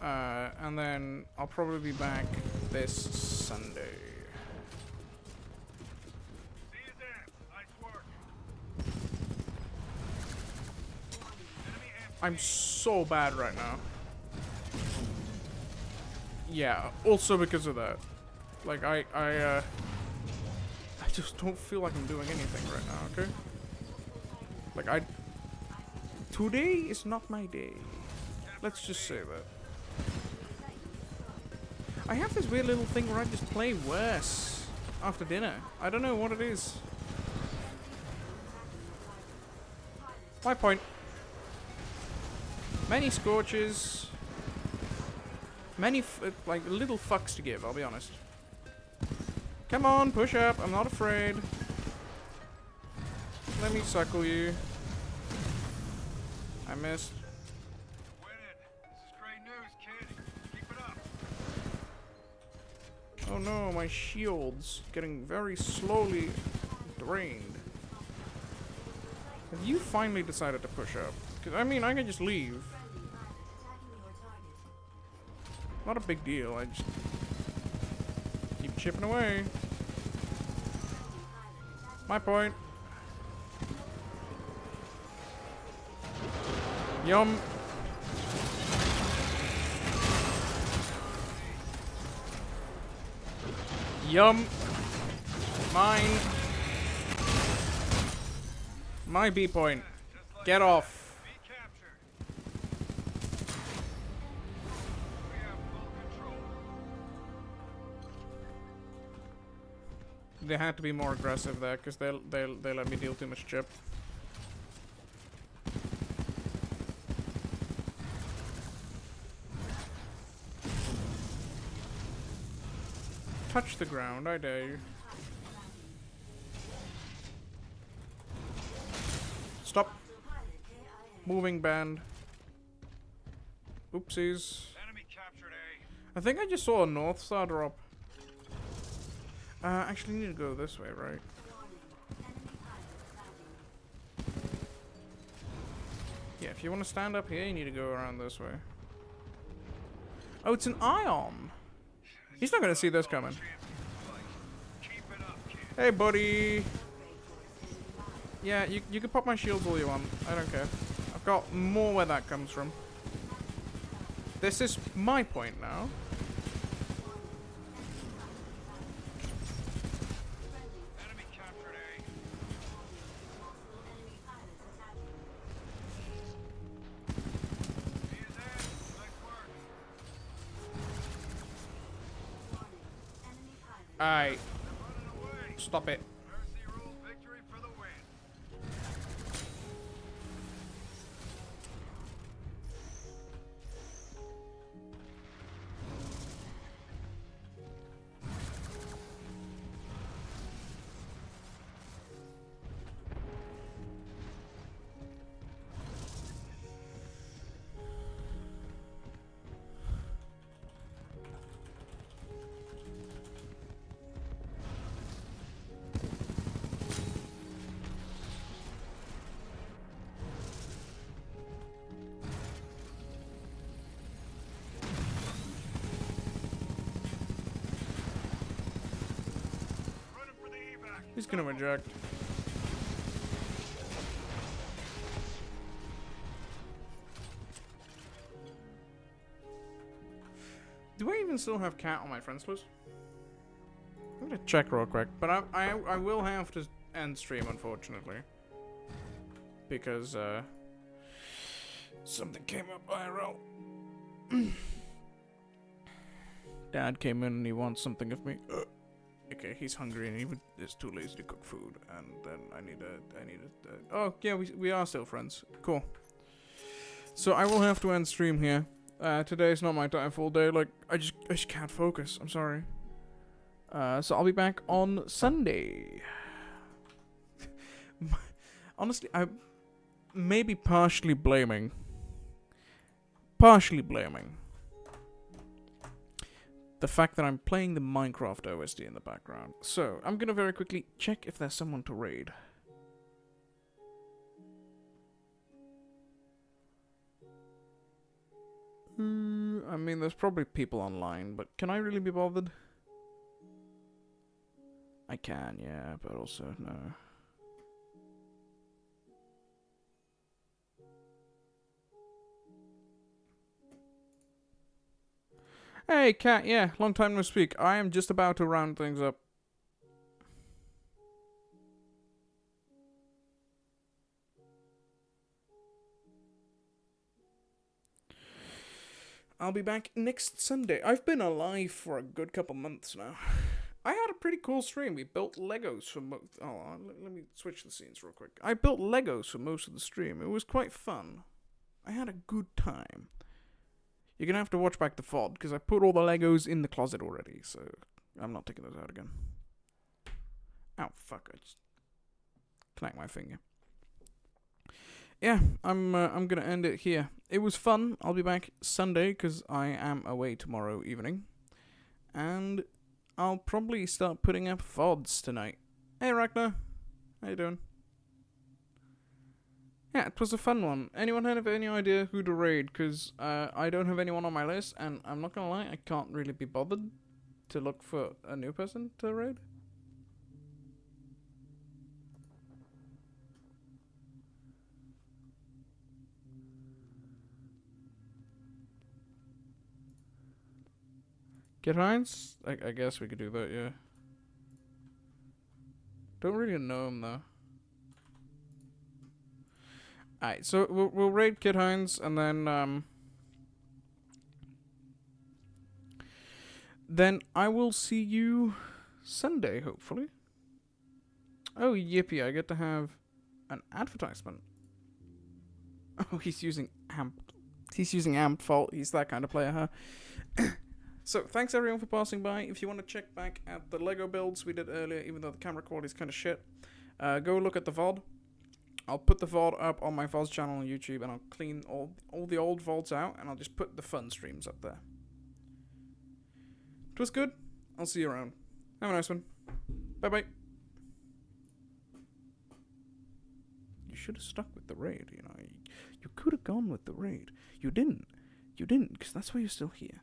And then I'll probably be back this Sunday. C is in. Nice work. Enemy amped. I'm so bad right now. Yeah, also because of that. Like, I just don't feel like I'm doing anything right now, okay? Like, today is not my day. Let's just say that. I have this weird little thing where I just play worse after dinner. I don't know what it is. My point. Many scorches. Many, like, little fucks to give, I'll be honest. Come on, push up. I'm not afraid. Let me suckle you. I missed. Winning. This is great news, kid. Keep it up. Oh no, my shield's getting very slowly drained. Have you finally decided to push up? Because, I mean, I can just leave. Not a big deal, I just keep chipping away. My point. Yum. Yum. Mine. My B point. Get off. Be captured. We have full control. They had to be more aggressive there, because they let me deal too much chip. Touch the ground, I dare you. Stop. Moving band. Oopsies. Enemy captured A. I think I just saw a North Star drop. Actually need to go this way, right? Yeah, if you want to stand up here, you need to go around this way. Oh, it's an ion. He's not gonna see this coming. Keep it up, kid. Hey, buddy. Yeah, you can pop my shields all you want. I don't care. I've got more where that comes from. This is my point now. Enemy captured A. He is in. Nice work. Alright, Running away. stop it. Mercy rule victory for the win. Running for the evac. He's gonna eject. Do I even still have cat on my friends list? I'm gonna check real quick, but I will have to end stream, unfortunately, because something came up IRL. Dad came in and he wants something of me. Okay, he's hungry and he is too lazy to cook food, and then I need a. Oh yeah, we are still friends. Cool. So I will have to end stream here. Today's not my time full day. Like I just can't focus. I'm sorry. So I'll be back on Sunday. Honestly, I may be partially blaming the fact that I'm playing the Minecraft OST in the background. So I'm gonna very quickly check if there's someone to raid. I mean, there's probably people online, but can I really be bothered? I can, yeah, but also no. Hey, Cat, yeah, long time no speak. I am just about to round things up. I'll be back next Sunday. I've been alive for a good couple months now. I had a pretty cool stream. We built Legos for most. Oh, let me switch the scenes real quick. I built Legos for most of the stream. It was quite fun. I had a good time. You're gonna have to watch back the VOD because I put all the Legos in the closet already, so I'm not taking those out again. Ow, fuck! I just connect my finger. Yeah, I'm gonna end it here. It was fun. I'll be back Sunday because I am away tomorrow evening, and I'll probably start putting up VODs tonight. Hey Ragnar, how you doing? Yeah, it was a fun one. Anyone have any idea who to raid? Because I don't have anyone on my list, and I'm not gonna lie, I can't really be bothered to look for a new person to raid. Get Heinz? I guess we could do that, yeah. Don't really know him, though. Alright, so we'll raid Kid Heinz, and then I will see you Sunday, hopefully. Oh, yippee, I get to have an advertisement. Oh, he's using Amp. He's using Amp Fault. He's that kind of player, huh? So, thanks everyone for passing by. If you want to check back at the Lego builds we did earlier, even though the camera quality is kind of shit, go look at the VOD. I'll put the VOD up on my VODs channel on YouTube, and I'll clean all the old VODs out, and I'll just put the fun streams up there. It was good. I'll see you around. Have a nice one. Bye-bye. You should have stuck with the raid, you know. You could have gone with the raid. You didn't. You didn't, because that's why you're still here.